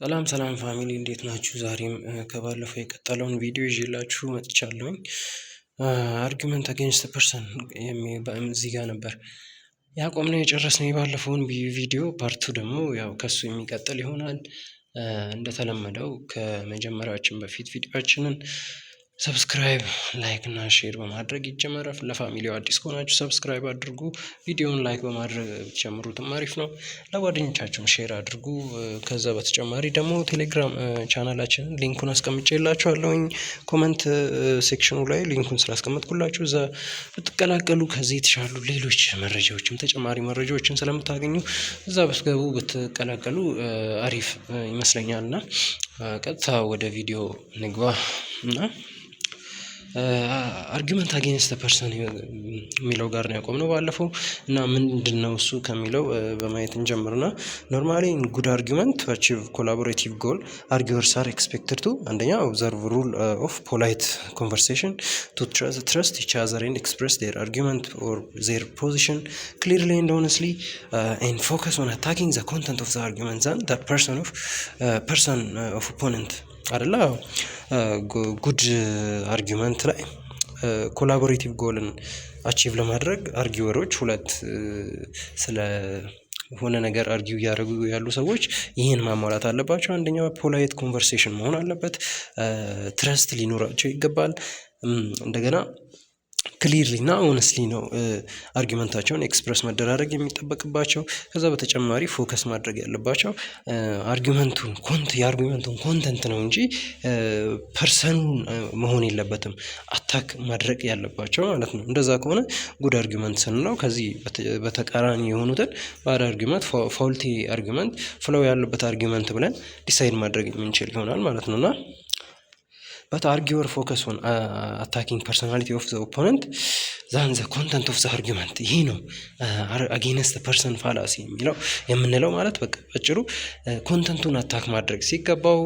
ሰላም ፋሚሊ እንዴት ናችሁ? ዛሬም ከባለፈው የቀጠለውን ቪዲዮ ይዤላችሁ መጥቻለሁኝ። አርጊመንት አጌንስት ፐርሰን እዚህ ጋር ነበር ያቆምነው የጨረስነው የባለፈውን ቪዲዮ ፓርቱ ደግሞ ያው ከሱ የሚቀጥል ይሆናል። እንደተለመደው ከመጀመሪያችን በፊት ቪዲዮአችንን ሰብስክራይብ ላይክ እና ሼር በማድረግ ይጀመራል። ለፋሚሊው አዲስ ከሆናችሁ ሰብስክራይብ አድርጉ። ቪዲዮውን ላይክ በማድረግ ጀምሩትም አሪፍ ነው። ለጓደኞቻችሁም ሼር አድርጉ። ከዛ በተጨማሪ ደግሞ ቴሌግራም ቻናላችንን ሊንኩን አስቀምጬላችኋለሁኝ ኮመንት ሴክሽኑ ላይ ሊንኩን ስላስቀመጥኩላችሁ እዛ ብትቀላቀሉ ከዚህ የተሻሉ ሌሎች መረጃዎችም ተጨማሪ መረጃዎችን ስለምታገኙ እዛ ብትገቡ ብትቀላቀሉ አሪፍ ይመስለኛል። እና ቀጥታ ወደ ቪዲዮ ንግባ እና አርጊመንት አጌንስት ፐርሰን የሚለው ጋር ነው ያቆምነው ባለፈው እና ምንድነው እሱ ከሚለው በማየት እንጀምርና ኖርማሊ ኢን ጉድ አርጊመንት ቱ አቺቭ ኮላቦሬቲቭ ጎል አርጊወርስ አር ኤክስፔክትድ ቱ አንደኛ ኦብዘርቭ ሩል ኦፍ ፖላይት ኮንቨርሴሽን ቱ ትረስት ኢች አዘር ኤንድ ኤክስፕረስ ዴር አርጊመንት ኦር ዜር ፖዚሽን ክሊርሊ ኤንድ ሆነስትሊ ኤንድ ፎከስ ኦን አታኪንግ ዘ ኮንተንት ኦፍ ዘ አርጊመንት ዛን ዘ ፐርሰን ኦፍ ኦፖነንት አይደለ። ጉድ አርጊመንት ላይ ኮላቦሬቲቭ ጎልን አቺቭ ለማድረግ አርጊወሮች ሁለት ስለ ሆነ ነገር አርጊው እያደረጉ ያሉ ሰዎች ይህን ማሟላት አለባቸው። አንደኛው ፖላይት ኮንቨርሴሽን መሆን አለበት። ትረስት ሊኖራቸው ይገባል። እንደገና ክሊርሊ እና ኦነስትሊ ነው አርጊመንታቸውን ኤክስፕረስ መደራረግ የሚጠበቅባቸው። ከዛ በተጨማሪ ፎከስ ማድረግ ያለባቸው የአርጊመንቱን ኮንተንት ነው እንጂ ፐርሰኑን መሆን የለበትም አታክ ማድረግ ያለባቸው ማለት ነው። እንደዛ ከሆነ ጉድ አርጊመንት ስንለው ከዚህ በተቃራኒ የሆኑትን ባድ አርጊመንት ፋውልቲ አርጊመንት ፍለው ያለበት አርጊመንት ብለን ዲሳይድ ማድረግ የምንችል ይሆናል ማለት ነውና but arguer focus on attacking personality of the opponent than the content of the argument ይሄ ነው against the person fallacy የሚለው የምንለው ማለት በቃ አጭሩ ኮንተንቱን አታክ ማድረግ ሲገባው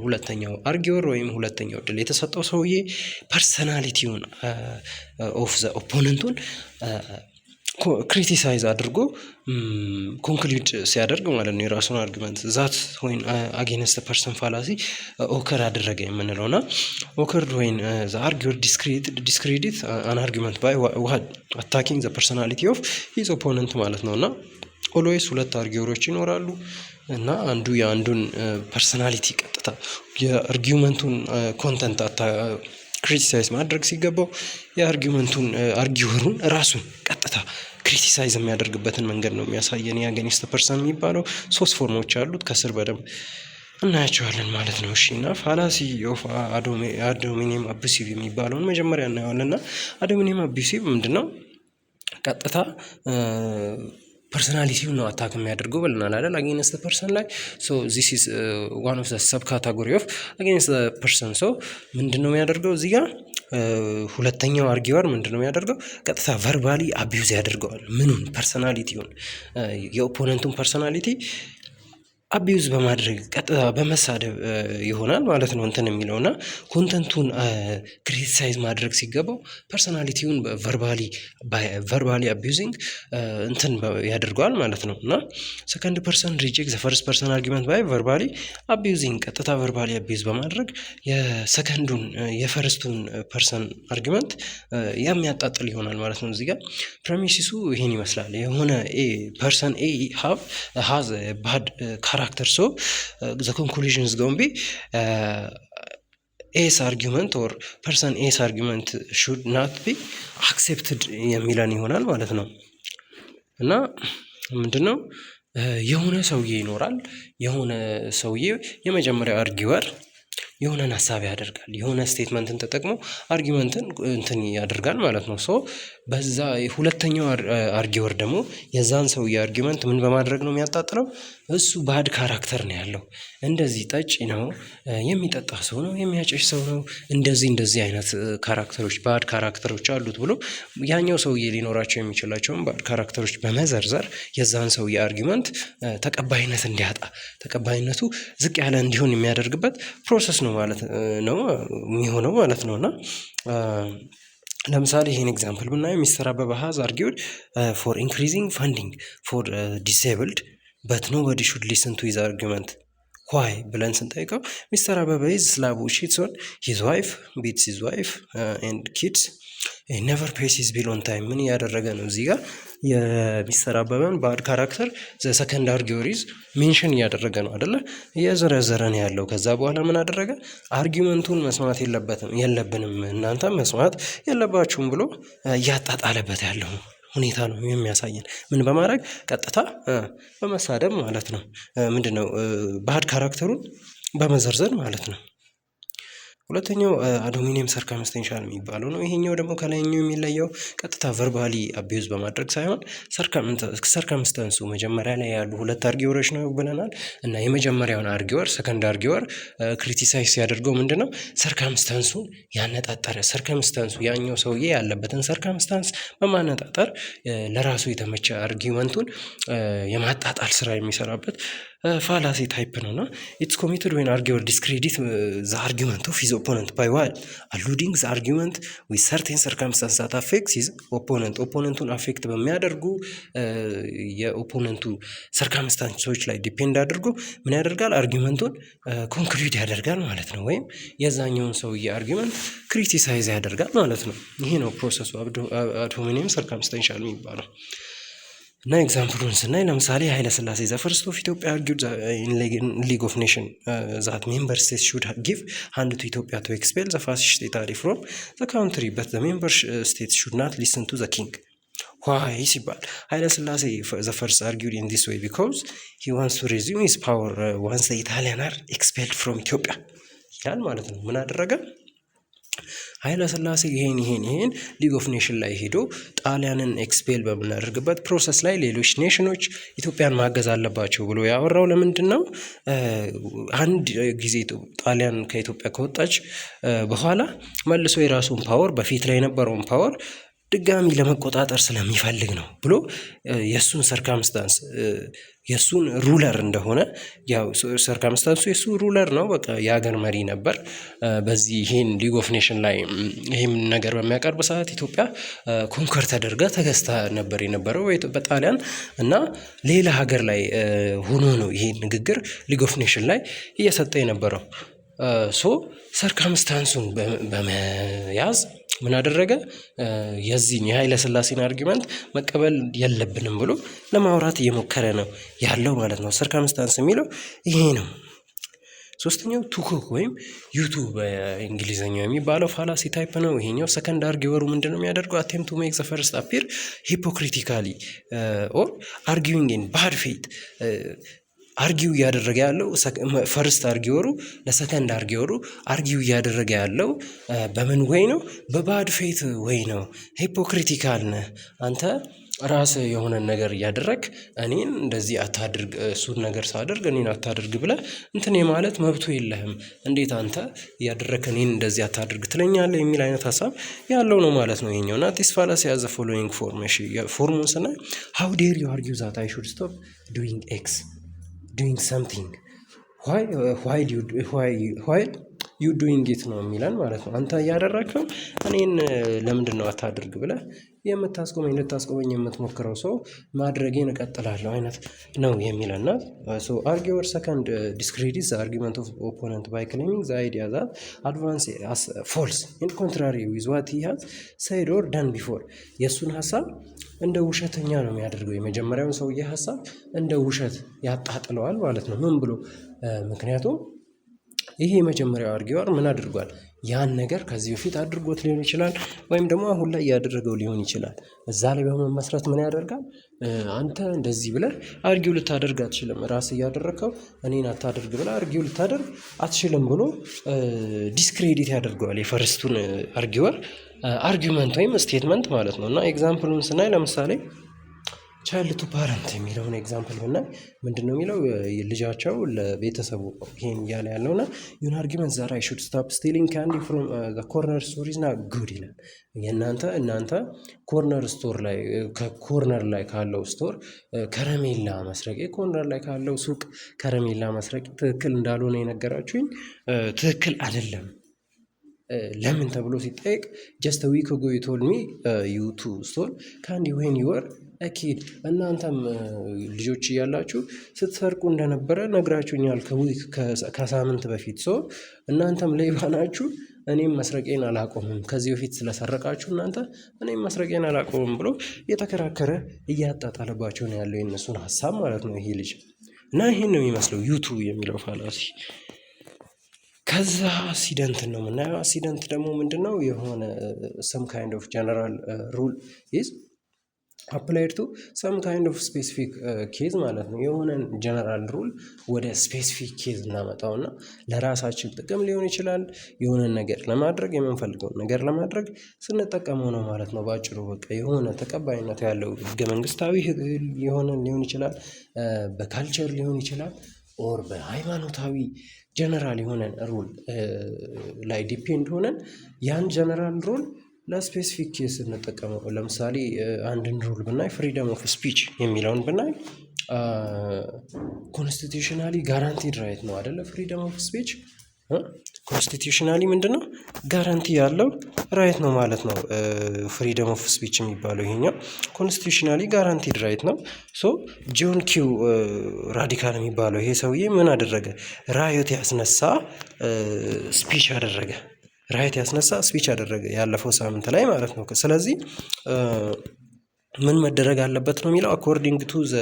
ሁለተኛው አርጊወር ወይም ሁለተኛው ድል የተሰጠው ሰውዬ ፐርሰናሊቲውን ኦፍ ዘ ኦፖነንቱን ክሪቲሳይዝ አድርጎ ኮንክሉድ ሲያደርግ ማለት ነው የራሱን አርጊመንት ዛት ወይን አጌንስት ፐርሰን ፋላሲ ኦከር አደረገ የምንለው እና ኦከርድ ወይን ዘ አርጊወር ዲስክሬዲት አን አርጊመንት ባይ አታኪንግ ዘ ፐርሰናሊቲ ኦፍ ሂዝ ኦፖነንት ማለት ነው። እና ኦልዌይስ ሁለት አርጊወሮች ይኖራሉ እና አንዱ የአንዱን ፐርሰናሊቲ ቀጥታ የአርጊመንቱን ኮንተንት ክሪቲሳይዝ ማድረግ ሲገባው የአርጊመንቱን አርጊወሩን ራሱን ቀጥታ ክሪቲሳይዝ የሚያደርግበትን መንገድ ነው የሚያሳየን የአጌንስት ፐርሰን የሚባለው። 3 ፎርሞች አሉት ከስር በደንብ እናያቸዋለን ማለት ነው። እሺ እና ፋላሲ ኦፍ አዶሚኒየም አቢሲቭ የሚባለውን መጀመሪያ እናየዋለን። እና አዶሚኒየም አቢሲቭ ምንድነው? ቀጥታ ፐርሰናሊቲውን ነው አታክ የሚያደርገው ብለናል አይደል? አጌንስት ፐርሰን ላይ ዚስ ኢዝ ዋን ኦፍ ዘ ሰብ ካታጎሪ ኦፍ አጌንስት ፐርሰን። ምንድነው የሚያደርገው እዚህ ጋር ሁለተኛው አርጊወር ምንድነው የሚያደርገው? ቀጥታ ቨርባሊ አቢዩዝ ያደርገዋል። ምኑን? ፐርሰናሊቲውን የኦፖነንቱን ፐርሰናሊቲ አቢዩዝ በማድረግ ቀጥታ በመሳደብ ይሆናል ማለት ነው እንትን የሚለውና ኮንተንቱን ክሪቲሳይዝ ማድረግ ሲገባው ፐርሰናሊቲውን ቨርባሊ አቢዩዚንግ እንትን ያደርገዋል ማለት ነው። እና ሰከንድ ፐርሰን ሪጀክት ዘ ፈርስት ፐርሰን አርጊመንት ባይ ቨርባሊ አቢዩዚንግ ቀጥታ ቨርባሊ አቢዩዝ በማድረግ የሰከንዱን የፈርስቱን ፐርሰን አርጊመንት የሚያጣጥል ይሆናል ማለት ነው። እዚህ ጋር ፕሬሚሲሱ ይሄን ይመስላል። የሆነ ፐርሰን ኤ ሃዝ ባድ ካራክተር the conclusion is going to be A's argument or person A's argument should not be accepted የሚለን ይሆናል ማለት ነው። እና ምንድነው የሆነ ሰውዬ ይኖራል። የሆነ ሰውዬ የመጀመሪያ አርጊወር የሆነን ሐሳብ ያደርጋል። የሆነ ስቴትመንትን ተጠቅሞ አርጊመንትን እንትን ያደርጋል ማለት ነው። በዛ ሁለተኛው አርጊወር ደግሞ የዛን ሰውዬ አርጊመንት ምን በማድረግ ነው የሚያጣጥለው? እሱ ባድ ካራክተር ነው ያለው፣ እንደዚህ ጠጪ ነው፣ የሚጠጣ ሰው ነው፣ የሚያጨሽ ሰው ነው፣ እንደዚህ አይነት ካራክተሮች ባድ ካራክተሮች አሉት ብሎ ያኛው ሰውዬ ሊኖራቸው የሚችላቸውን ባድ ካራክተሮች በመዘርዘር የዛን ሰውዬ አርጊመንት ተቀባይነት እንዲያጣ ተቀባይነቱ ዝቅ ያለ እንዲሆን የሚያደርግበት ፕሮሰስ ነው ማለት ነው የሚሆነው ማለት ነውና ለምሳሌ ይሄን ኤግዛምፕል ብናየው ሚስተር አበበ ሃዝ አርጊውድ ፎር ኢንክሪዚንግ ፈንዲንግ ፎር ዲስኤብልድ በት ኖበዲ ሹድ ሊስን ቱ ሂዝ አርጊመንት ዋይ ብለን ስንጠይቀው ሚስተር አበበ ኢዝ ስላቡ ሺትስ ኦን ሂዝ ዋይፍ ቢትስ ሂዝ ዋይፍ ኤንድ ኪድስ ኔቨር ፔይስ ሂዝ ቢል ኦን ታይም። ምን እያደረገ ነው እዚህ ጋር የሚስተር አበበን ባድ ካራክተር ዘ አርጊወሪዝ ሜንሽን እያደረገ ነው አደለ? እየዘረዘረ ነው ያለው። ከዛ በኋላ ምን አደረገ? አርጊመንቱን መስማት የለብንም እናንተ መስማት የለባችሁም ብሎ እያጣጣለበት ያለው ሁኔታ ነው የሚያሳየን። ምን በማድረግ ቀጥታ በመሳደብ ማለት ነው። ምንድነው ባድ ካራክተሩን በመዘርዘር ማለት ነው። ሁለተኛው አዶሚኒየም ሰርከምስቴንሻል የሚባለው ነው። ይሄኛው ደግሞ ከላይኛው የሚለየው ቀጥታ ቨርባሊ አቢዩዝ በማድረግ ሳይሆን ሰርከምስተንሱ መጀመሪያ ላይ ያሉ ሁለት አርጊወሮች ነው ብለናል እና የመጀመሪያውን አርጊወር ሰከንድ አርጊወር ክሪቲሳይዝ ሲያደርገው ምንድነው ሰርከምስተንሱን ያነጣጠረ ሰርከምስተንሱ ያኛው ሰውዬ ያለበትን ሰርከምስታንስ በማነጣጠር ለራሱ የተመቸ አርጊመንቱን የማጣጣል ስራ የሚሰራበት ፋላሲ ታይፕ ነውና ኢትስ ኮሚትድ ዌን አርጊወር ዲስክሬዲት ዘ አርጊመንት ኦፍ ሂዝ ኦፖነንት ባይ ዋል አሉዲንግ ዘ አርጊመንት ዊዝ ሰርቴን ሰርከምስታንስ ዛት አፌክትስ ሂዝ ኦፖነንቱን አፌክት በሚያደርጉ የኦፖነንቱ ሰርከምስታንሶች ላይ ዲፔንድ አድርጎ ምን ያደርጋል? አርጊመንቱን ኮንክሉድ ያደርጋል ማለት ነው። ወይም የዛኛውን ሰውዬ አርጊመንት ክሪቲሳይዝ ያደርጋል ማለት ነው። ይሄ ነው ፕሮሰሱ አዶሚኒየም ሰርከምስታንሻል የሚባለው። እና ኤግዛምፕሉን ስናይ ለምሳሌ ኃይለ ሥላሴ ዘ ፈርስት ኦፍ ኢትዮጵያ አርጊውድ ሊግ ኦፍ ኔሽን ዛት ሜምበር ስቴትስ ሹድ ጊቭ ሃንድ ቱ ኢትዮጵያ ቱ ኤክስፔል ዘ ፋሲስት ኢጣሊ ፍሮም ዘ ካውንትሪ በት ዘ ሜምበር ስቴትስ ሹድ ናት ሊስን ቱ ዘ ኪንግ። ዋይ ሲባል ኃይለ ሥላሴ ዘ ፈርስት አርጊውድ ኢን ዲስ ዌይ ቢኮዝ ሂ ዋንትስ ቱ ሪዚዩም ሂዝ ፓወር ዋንስ ዘ ኢታሊያን አር ኤክስፔልድ ፍሮም ኢትዮጵያ ይላል ማለት ነው። ምን አደረገ? ኃይለ ሥላሴ ይሄን ሊግ ኦፍ ኔሽን ላይ ሄዶ ጣሊያንን ኤክስፔል በምናደርግበት ፕሮሰስ ላይ ሌሎች ኔሽኖች ኢትዮጵያን ማገዝ አለባቸው ብሎ ያወራው ለምንድን ነው? አንድ ጊዜ ጣሊያን ከኢትዮጵያ ከወጣች በኋላ መልሶ የራሱን ፓወር በፊት ላይ የነበረውን ፓወር ድጋሚ ለመቆጣጠር ስለሚፈልግ ነው ብሎ የእሱን ሰርከምስታንስ የእሱን ሩለር እንደሆነ ያው ሰርከምስታንሱ የእሱ ሩለር ነው። በቃ የሀገር መሪ ነበር። በዚህ ይሄን ሊግ ኦፍ ኔሽን ላይ ይሄን ነገር በሚያቀርብ ሰዓት ኢትዮጵያ ኮንከር ተደርጋ ተገዝታ ነበር የነበረው በጣሊያን እና ሌላ ሀገር ላይ ሆኖ ነው ይሄን ንግግር ሊግ ኦፍ ኔሽን ላይ እየሰጠ የነበረው። ሰርከምስታንሱን በመያዝ ምን አደረገ? የዚህን የኃይለ ሥላሴን አርጊመንት መቀበል የለብንም ብሎ ለማውራት እየሞከረ ነው ያለው ማለት ነው። ሰርከምስታንስ የሚለው ይሄ ነው። ሶስተኛው ቱኮክ ወይም ዩቱ በእንግሊዝኛው የሚባለው ፋላሲ ታይፕ ነው። ይሄኛው ሰከንድ አርጊወሩ ምንድነው የሚያደርገው? አቴምፕት ቱ ሜክ ዘ ፈርስት አፒር ሂፖክሪቲካሊ ኦር አርጊዊንግ ኢን ባድ ፌት አርጊው እያደረገ ያለው ፈርስት አርጊወሩ ለሰከንድ አርጊወሩ አርጊው እያደረገ ያለው በምን ወይ ነው? በባድ ፌት ወይ ነው። ሂፖክሪቲካል ነህ አንተ ራስ የሆነ ነገር እያደረግ እኔን እንደዚህ አታድርግ፣ እሱን ነገር ሳደርግ እኔን አታድርግ ብለህ እንትን የማለት መብቱ የለህም። እንዴት አንተ እያደረግ እኔን እንደዚህ አታድርግ ትለኛለህ? የሚል አይነት ሀሳብ ያለው ነው ማለት ነው ይሄኛው። እና ዲስ ፋላሲ ሃዝ ዘ ፎሎዊንግ ፎርም። እሺ ፎርሙን ስናይ ሃው ዴር ዩ አርጊው ዛት አይ ሹድ ስቶፕ ዱዊንግ ኤክስ doing something why you doing it ነው የሚለን ማለት ነው። አንተ እያደረግከው እኔን ለምንድን ነው አታድርግ ብለህ ልታስቆመኝ የምትሞክረው ሰው ማድረጌን እቀጥላለሁ አይነት ነው የሚለና አርጊወር ሰከንድ ዲስክሬዲት ዘ አርጊመንት ኦፍ ኦፖነንት ባይ ክሌሚንግ ዘ አይዲያ ዛት አድቫንስ አስ ፎልስ ኢን ኮንትራሪ ዊዝ ዋት ሂ ሃዝ ሴድ ኦር ዳን ቢፎር። የእሱን ሀሳብ እንደ ውሸተኛ ነው የሚያደርገው። የመጀመሪያውን ሰውዬ ሀሳብ እንደ ውሸት ያጣጥለዋል ማለት ነው። ምን ብሎ? ምክንያቱም ይሄ የመጀመሪያው አርጊወር ምን አድርጓል? ያን ነገር ከዚህ በፊት አድርጎት ሊሆን ይችላል፣ ወይም ደግሞ አሁን ላይ ያደረገው ሊሆን ይችላል። እዛ ላይ በመመስረት ምን ያደርጋል? አንተ እንደዚህ ብለህ አርጊው ልታደርግ አትችልም፣ ራስህ እያደረግከው እኔን አታደርግ ብለህ አርጊው ልታደርግ አትችልም ብሎ ዲስክሬዲት ያደርገዋል የፈርስቱን አርጊወር አርጊመንት ወይም ስቴትመንት ማለት ነው። እና ኤግዛምፕሉን ስናይ ለምሳሌ ቻይልድ ቱ ፓረንት የሚለውን ኤግዛምፕል ብናይ ምንድን ነው የሚለው? ልጃቸው ለቤተሰቡ ይሄን እያለ ያለውና ዩን አርጊመንት ዛት አይ ሹድ ስቶፕ ስቲሊንግ ካንዲ ፍሮም ዘ ኮርነር ስቶር ኢዝ ናት ጉድ ይላል። እናንተ ኮርነር ስቶር ላይ ከኮርነር ላይ ካለው ስቶር ከረሜላ መስረቅ፣ ኮርነር ላይ ካለው ሱቅ ከረሜላ መስረቅ ትክክል እንዳልሆነ የነገራችሁኝ ትክክል አይደለም። ለምን ተብሎ ሲጠየቅ ጀስት ዊክ አጎ ዩ ቶልድ ሚ ዩ ቱ ስቶል ካንዲ ዌን ዩ ወር አኪድ እናንተም ልጆች እያላችሁ ስትሰርቁ እንደነበረ ነግራችሁኛል ከሳምንት በፊት እናንተም ሌባ ናችሁ። እኔም መስረቄን አላቆምም ከዚህ በፊት ስለሰረቃችሁ እናንተ እኔም መስረቄን አላቆምም ብሎ እየተከራከረ እያጣጣለባቸው ነው ያለው የእነሱን ሀሳብ ማለት ነው ይሄ ልጅ እና ይሄን ነው የሚመስለው ዩቱብ የሚለው ፋላሲ። ከዛ አክሲደንት ነው የምናየው። አክሲደንት ደግሞ ምንድነው? የሆነ some kind of general rule is applied to some kind of specific case ማለት ነው። የሆነን ጀነራል ሩል ወደ ስፔሲፊክ ኬዝ እናመጣውና ለራሳችን ጥቅም ሊሆን ይችላል የሆነን ነገር ለማድረግ የምንፈልገውን ነገር ለማድረግ ስንጠቀመው ነው ማለት ነው። ባጭሩ በቃ የሆነ ተቀባይነት ያለው ህገ መንግስታዊ የሆነን ሊሆን ይችላል፣ በካልቸር ሊሆን ይችላል፣ ኦር በሃይማኖታዊ ጀነራል የሆነን ሩል ላይ ዲፔንድ ሆነን ያን ጀነራል ሩል ለስፔሲፊክ ኬስ እንጠቀመው። ለምሳሌ አንድን ሩል ብናይ ፍሪደም ኦፍ ስፒች የሚለውን ብናይ ኮንስቲቱሽናሊ ጋራንቲድ ራይት ነው አይደለ? ፍሪደም ኦፍ ስፒች ኮንስቲቱሽናሊ ምንድነው? ጋራንቲ ያለው ራይት ነው ማለት ነው። ፍሪደም ኦፍ ስፒች የሚባለው ይሄኛው ኮንስቲቱሽናሊ ጋራንቲድ ራይት ነው። ሶ ጆን ኪው ራዲካል የሚባለው ይሄ ሰውዬ ምን አደረገ? ራዮት ያስነሳ ስፒች አደረገ። ራይት ያስነሳ ስፒች አደረገ ያለፈው ሳምንት ላይ ማለት ነው። ስለዚህ ምን መደረግ አለበት ነው የሚለው አኮርዲንግ ቱ ዘ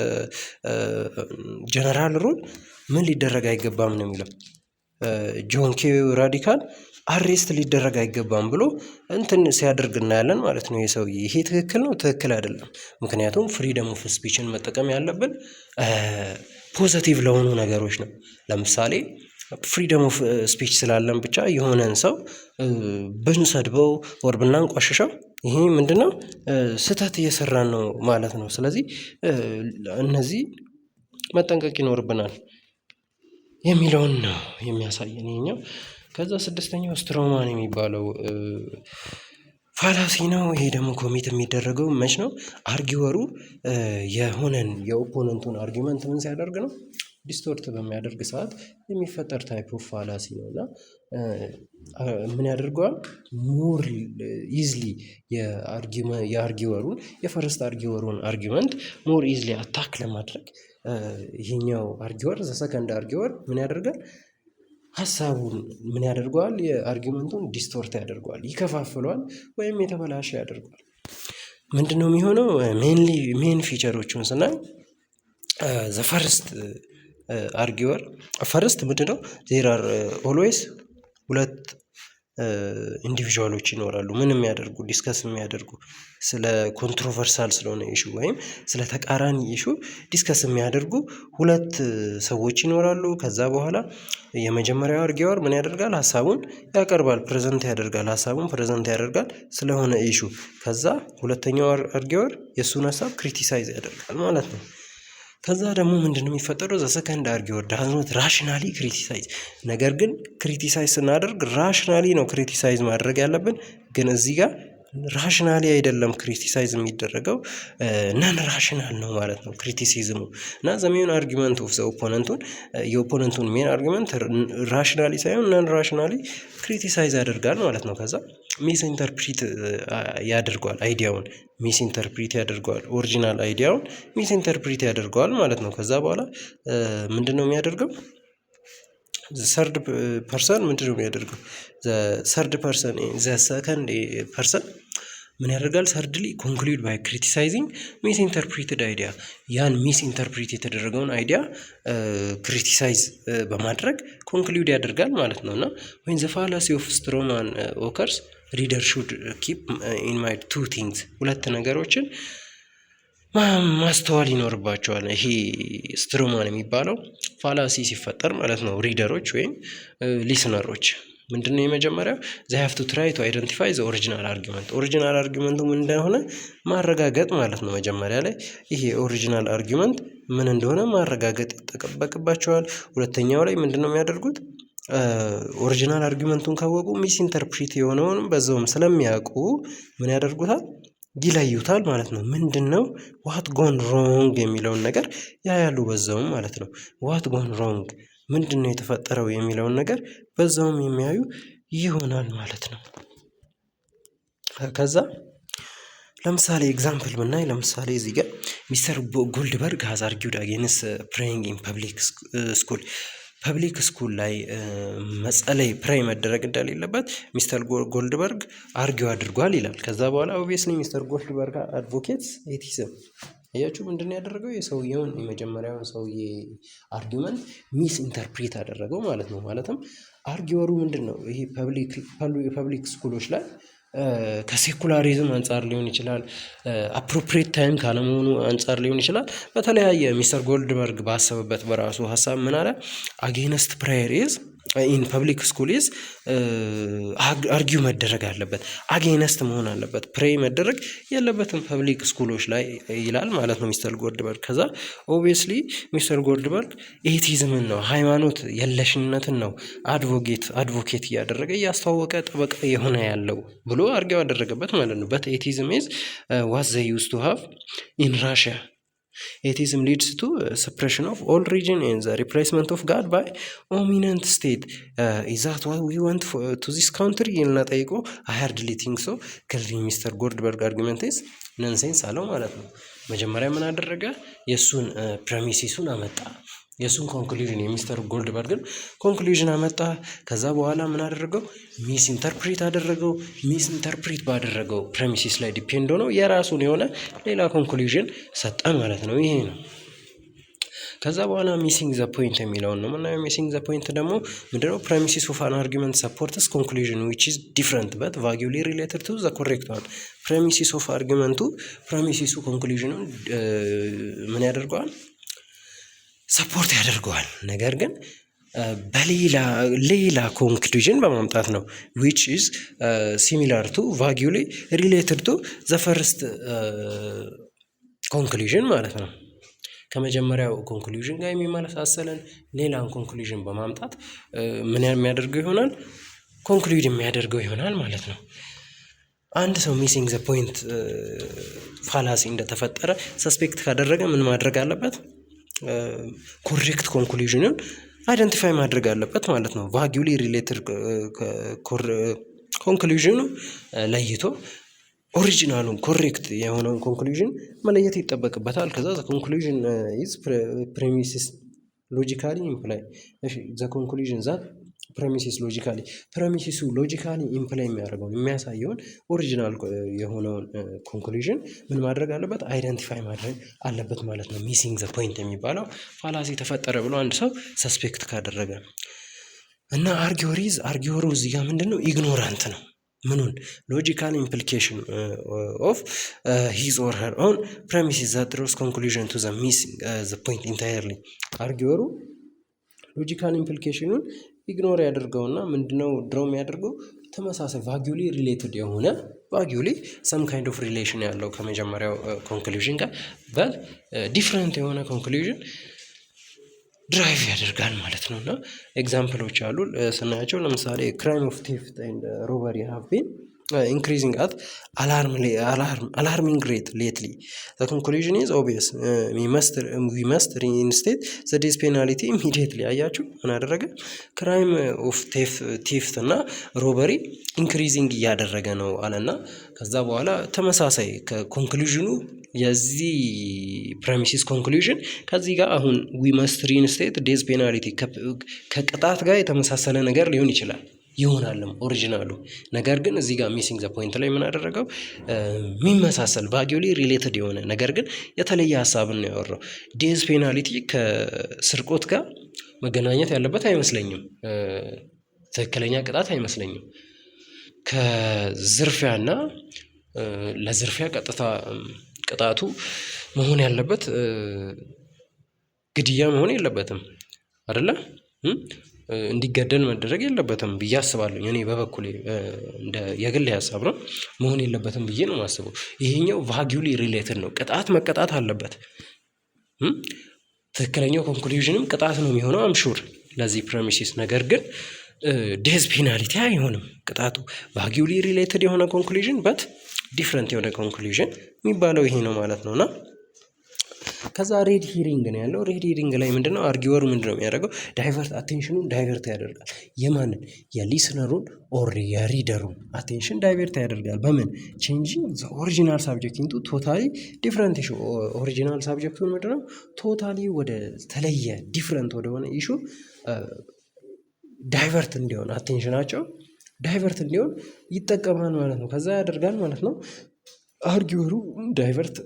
ጀነራል ሩል ምን ሊደረግ አይገባም ነው የሚለው። ጆን ኬ ራዲካል አሬስት ሊደረግ አይገባም ብሎ እንትን ሲያደርግ እናያለን ማለት ነው። ይሄ ሰውዬ ይሄ ትክክል ነው? ትክክል አይደለም። ምክንያቱም ፍሪደም ኦፍ ስፒችን መጠቀም ያለብን ፖዘቲቭ ለሆኑ ነገሮች ነው። ለምሳሌ ፍሪደም ኦፍ ስፒች ስላለን ብቻ የሆነን ሰው ብንሰድበው ወር ብናንቋሽሸው ይሄ ምንድነው? ስህተት እየሰራን ነው ማለት ነው። ስለዚህ እነዚህ መጠንቀቅ ይኖርብናል የሚለውን ነው የሚያሳየን ይሄኛው። ከዛ ስድስተኛው ስትሮማን የሚባለው ፋላሲ ነው። ይሄ ደግሞ ኮሚት የሚደረገው መች ነው? አርጊወሩ የሆነን የኦፖነንቱን አርጊመንት ምን ሲያደርግ ነው? ዲስቶርት በሚያደርግ ሰዓት የሚፈጠር ታይፕ ኦፍ ፋላሲ ነው እና ምን ያደርገዋል? ሞር ኢዝሊ የአርጊወሩን የፈርስት አርጊወሩን አርጊመንት ሞር ኢዝሊ አታክ ለማድረግ ይሄኛው አርጊወር ዘሰከንድ አርጊወር ምን ያደርጋል? ሀሳቡን ምን ያደርገዋል? የአርጊመንቱን ዲስቶርት ያደርገዋል፣ ይከፋፍለዋል ወይም የተበላሸ ያደርገዋል። ምንድነው የሚሆነው? ሜን ፊቸሮቹን ስናይ ዘ ፈርስት አርጊወር ፈርስት ምንድነው? ዜር አር ኦልዌይስ ሁለት ኢንዲቪዥዋሎች ይኖራሉ። ምን የሚያደርጉ ዲስከስ የሚያደርጉ ስለ ኮንትሮቨርሳል ስለሆነ ኢሹ ወይም ስለ ተቃራኒ ኢሹ ዲስከስ የሚያደርጉ ሁለት ሰዎች ይኖራሉ። ከዛ በኋላ የመጀመሪያው አርጊወር ምን ያደርጋል? ሀሳቡን ያቀርባል፣ ሀሳቡን ፕሬዘንት ያደርጋል ስለሆነ ኢሹ። ከዛ ሁለተኛው አርጊወር የእሱን ሀሳብ ክሪቲሳይዝ ያደርጋል ማለት ነው። ከዛ ደግሞ ምንድነው የሚፈጠረው? ዘ ሰከንድ አርጊወር ዳዝ ኖት ራሽናሊ ክሪቲሳይዝ። ነገር ግን ክሪቲሳይዝ ስናደርግ ራሽናሊ ነው ክሪቲሳይዝ ማድረግ ያለብን፣ ግን እዚህ ጋር ራሽናሊ አይደለም ክሪቲሳይዝ የሚደረገው ነን ራሽናል ነው ማለት ነው ክሪቲሲዝሙ። እና ዘ ሜን አርጊመንት ኦፍ ዘ የኦፖነንቱን ሜን አርጊመንት ራሽናሊ ሳይሆን ነን ራሽናሊ ክሪቲሳይዝ ያደርጋል ማለት ነው። ከዛ ሚስ ኢንተርፕሪት ያደርገዋል፣ አይዲያውን ሚስ ኢንተርፕሪት ያደርገዋል፣ ኦሪጂናል አይዲያውን ሚስ ኢንተርፕሪት ያደርገዋል ማለት ነው። ከዛ በኋላ ምንድነው የሚያደርገው? ሰርድ ፐርሰን ምንድነው የሚያደርገው? ሰርድ ፐርሰን ዘ ሰከንድ ፐርሰን ምን ያደርጋል? ሰርድሊ ኮንክሉድ ባይ ክሪቲሳይዚንግ ሚስ ኢንተርፕሪትድ አይዲያ። ያን ሚስ ኢንተርፕሪት የተደረገውን አይዲያ ክሪቲሳይዝ በማድረግ ኮንክሉድ ያደርጋል ማለት ነው። እና ወይን ዘ ፋላሲ ኦፍ ስትሮማን ኦከርስ ሪደር ሹድ ኪፕ ኢን ማይንድ ቱ ቲንግስ። ሁለት ነገሮችን ማስተዋል ይኖርባቸዋል። ይሄ ስትሮማን የሚባለው ፋላሲ ሲፈጠር ማለት ነው። ሪደሮች ወይም ሊስነሮች ምንድነው የመጀመሪያው? they have to try to identify the original argument። ኦሪጂናል አርጊመንቱ ምን እንደሆነ ማረጋገጥ ማለት ነው። መጀመሪያ ላይ ይሄ ኦሪጂናል አርጊመንት ምን እንደሆነ ማረጋገጥ ይጠበቅባቸዋል። ሁለተኛው ላይ ምንድነው የሚያደርጉት? ኦሪጂናል አርጊመንቱን ካወቁ ሚስ ኢንተርፕሪት የሆነውንም በዛውም ስለሚያውቁ ምን ያደርጉታል? ይለዩታል ማለት ነው። ምንድነው ዋት ጎን ሮንግ የሚለውን ነገር ያያሉ በዛውም ማለት ነው። ዋት ጎን ሮንግ ምንድነው የተፈጠረው የሚለውን ነገር በዛውም የሚያዩ ይሆናል ማለት ነው። ከዛ ለምሳሌ ኤግዛምፕል ብናይ ለምሳሌ እዚህ ጋር ሚስተር ጎልድበርግ ሃዝ አርጊውድ አጌንስት ፕሬይንግ ኢን ፐብሊክ ስኩል ፐብሊክ ስኩል ላይ መጸለይ ፕሬይ መደረግ እንደሌለበት ሚስተር ጎልድበርግ አርጊው አድርጓል ይላል። ከዛ በኋላ ኦብቪየስሊ ሚስተር ጎልድበርግ አድቮኬትስ ኤቲዝም አያችሁ ምንድን ያደረገው የሰውየውን የመጀመሪያውን ሰውዬ አርጊመንት ሚስ ኢንተርፕሬት አደረገው ማለት ነው። ማለትም አርጊወሩ ምንድን ነው ይሄ ፐብሊክ ስኩሎች ላይ ከሴኩላሪዝም አንጻር ሊሆን ይችላል፣ አፕሮፕሪየት ታይም ካለመሆኑ አንጻር ሊሆን ይችላል። በተለያየ ሚስተር ጎልድበርግ ባሰበበት በራሱ ሀሳብ ምን አለ? አጌንስት ፕሬየር ኢዝ ኢን ፐብሊክ ስኩል ኢዝ አርጊው መደረግ አለበት፣ አጌንስት መሆን አለበት፣ ፕሬይ መደረግ የለበትም ፐብሊክ ስኩሎች ላይ ይላል ማለት ነው ሚስተር ጎልድበርግ። ከዛ ኦብቪየስሊ ሚስተር ጎልድበርግ ኤቲዝምን ነው ሃይማኖት የለሽነትን ነው አድቮኬት እያደረገ እያስተዋወቀ ጠበቃ የሆነ ያለው ብሎ አርጊው ያደረገበት ማለት ነው። በት ኤቲዝም ኢዝ ዋት ዘይ ዩዝ ቱ ሃቭ ኢን ራሽያ Atheism leads to suppression of all religion and the replacement of God by dominant state. Is that what we want to this country? ይልና ጠይቆ I hardly think so። ከዚህ ሚስተር ጎልድበርግ አርጊመንት ኢዝ ነንሴንስ አለው ማለት ነው። መጀመሪያ ምን አደረገ? የእሱን ፕሬሚሲሱን አመጣ። የእሱን ኮንክሉዥን የሚስተር ጎልድበርግን ኮንክሉዥን አመጣ። ከዛ በኋላ ምን አደረገው? ሚስ ኢንተርፕሬት አደረገው። ሚስ ኢንተርፕሬት ባደረገው ፕሬሚሲስ ላይ ዲፔንድ ሆነው የራሱን የሆነ ሌላ ኮንክሉዥን ሰጠ ማለት ነው። ይሄ ነው። ከዛ በኋላ ሚሲንግ ዘ ፖይንት የሚለውን ነው ምናየው። ሚሲንግ ዘ ፖይንት ደግሞ ምንድነው? ፕሬሚሲስ ኦፍ አን አርጊመንት ሰፖርትስ ኮንክሉዥን ዊች ኢዝ ዲፍረንት በት ቫጊውሊ ሪሌትድ ቱ ዘ ኮሬክት ዋን። ፕሬሚሲስ ኦፍ አርጊመንቱ ፕሬሚሲሱ ኮንክሉዥኑን ምን ያደርገዋል? ሰፖርት ያደርገዋል። ነገር ግን በሌላ ኮንክሉዥን በማምጣት ነው which is similar to vaguely related to the first conclusion ማለት ነው። ከመጀመሪያው ኮንክሉዥን ጋር የሚመሳሰለን ሌላን ኮንክሉዥን በማምጣት ምን የሚያደርገው ይሆናል? ኮንክሉድ የሚያደርገው ይሆናል ማለት ነው። አንድ ሰው ሚሲንግ ዘ ፖይንት ፋላሲ እንደተፈጠረ ሰስፔክት ካደረገ ምን ማድረግ አለበት? ኮሬክት ኮንክሉዥንን አይደንቲፋይ ማድረግ አለበት ማለት ነው። ቫጊውሊ ሪሌትድ ኮንክሉዥኑ ለይቶ ኦሪጂናሉን ኮሬክት የሆነውን ኮንክሉዥን መለየት ይጠበቅበታል። ከዛ ዘ ኮንክሉዥን ኢዝ ፕሬሚሲስ ሎጂካሊ ኢምፕላይ ዘ ኮንክሉዥን ዛት ፕሬሚሲስ ሎጂካሊ ፕሬሚሲሱ ሎጂካሊ ኢምፕላይ የሚያደርገውን የሚያሳየውን ኦሪጂናል የሆነውን ኮንክሉዥን ምን ማድረግ አለበት? አይደንቲፋይ ማድረግ አለበት ማለት ነው። ሚሲንግ ዘ ፖይንት የሚባለው ፋላሲ ተፈጠረ ብሎ አንድ ሰው ሰስፔክት ካደረገ እና አርጊወሩ እዚህ ጋር ምንድን ነው? ኢግኖራንት ነው። ምኑን? ሎጂካል ኢምፕሊኬሽን ኦፍ ሂዝ ኦር ሄር ኦን ፕሬሚሲስ ዛት ድሮስ ኮንክሉዥን ቱ ዘ ሚሲንግ ዘ ፖይንት ኢንታየርሊ። አርጊወሩ ሎጂካል ኢምፕሊኬሽኑን ኢግኖር ያደርገውና ምንድነው ድሮ የሚያደርገው? ተመሳሳይ ቫጊውሊ ሪሌትድ የሆነ ቫጊውሊ ሰም ካይንድ ኦፍ ሪሌሽን ያለው ከመጀመሪያው ኮንክሉዥን ጋር ዲፍረንት የሆነ ኮንክሉዥን ድራይቭ ያደርጋል ማለት ነው። እና ኤግዛምፕሎች አሉ ስናያቸው፣ ለምሳሌ ክራይም ኦፍ ቴፍት ኤንድ ሮበሪ ሃቭ ቢን increasing at alarming rate lately. The conclusion is obvious. We must reinstate the death penalty immediately. አያችሁ ምን አደረገ? ክራይም ኦፍ ቴፍት እና ሮበሪ ኢንክሪዚንግ እያደረገ ነው አለና ከዛ በኋላ ተመሳሳይ ከኮንክሉዥኑ የዚህ ፕሬሚሲስ ኮንክሉዥን ከዚህ ጋር አሁን we must reinstate death penalty ከቅጣት ጋር የተመሳሰለ ነገር ሊሆን ይችላል ይሆናልም ኦሪጂናሉ። ነገር ግን እዚህ ጋር ሚሲንግ ዘ ፖይንት ላይ ምን አደረገው? የሚመሳሰል ቫጊውሊ ሪሌትድ የሆነ ነገር ግን የተለየ ሀሳብን ነው ያወራው። ዴዝ ፔናልቲ ከስርቆት ጋር መገናኘት ያለበት አይመስለኝም። ትክክለኛ ቅጣት አይመስለኝም። ከዝርፊያና ለዝርፊያ ቀጥታ ቅጣቱ መሆን ያለበት ግድያ መሆን የለበትም አይደለ? እንዲገደል መደረግ የለበትም ብዬ አስባለሁ። እኔ በበኩሌ እንደ የግል ሀሳብ ነው፣ መሆን የለበትም ብዬ ነው የማስበው። ይሄኛው ቫጊውሊ ሪሌትድ ነው። ቅጣት መቀጣት አለበት። ትክክለኛው ኮንክሉዥንም ቅጣት ነው የሚሆነው አምሹር ለዚህ ፕሬሚሲስ። ነገር ግን ዴዝ ፔናልቲ አይሆንም ቅጣቱ። ቫጊውሊ ሪሌትድ የሆነ ኮንክሉዥን በት ዲፍረንት የሆነ ኮንክሉዥን የሚባለው ይሄ ነው ማለት ነውና ከዛ ሬድ ሂሪንግ ነው ያለው። ሬድ ሂሪንግ ላይ ምንድነው አርጊወሩ ምንድነው የሚያደርገው? ዳይቨርት አቴንሽኑን ዳይቨርት ያደርጋል። የማንን? የሊስነሩን ኦር የሪደሩን አቴንሽን ዳይቨርት ያደርጋል። በምን? ቼንጂንግ ዘ ኦሪጂናል ሳብጀክት ኢንቱ ቶታሊ ዲፍረንት ኢሹ። ኦሪጂናል ሳብጀክቱን ምንድነው ቶታሊ ወደ ተለየ ዲፍረንት ወደሆነ ኢሹ ዳይቨርት እንዲሆን አቴንሽናቸው ዳይቨርት እንዲሆን ይጠቀማል ማለት ነው። ከዛ ያደርጋል ማለት ነው። አርጊወሩ ዳይቨርት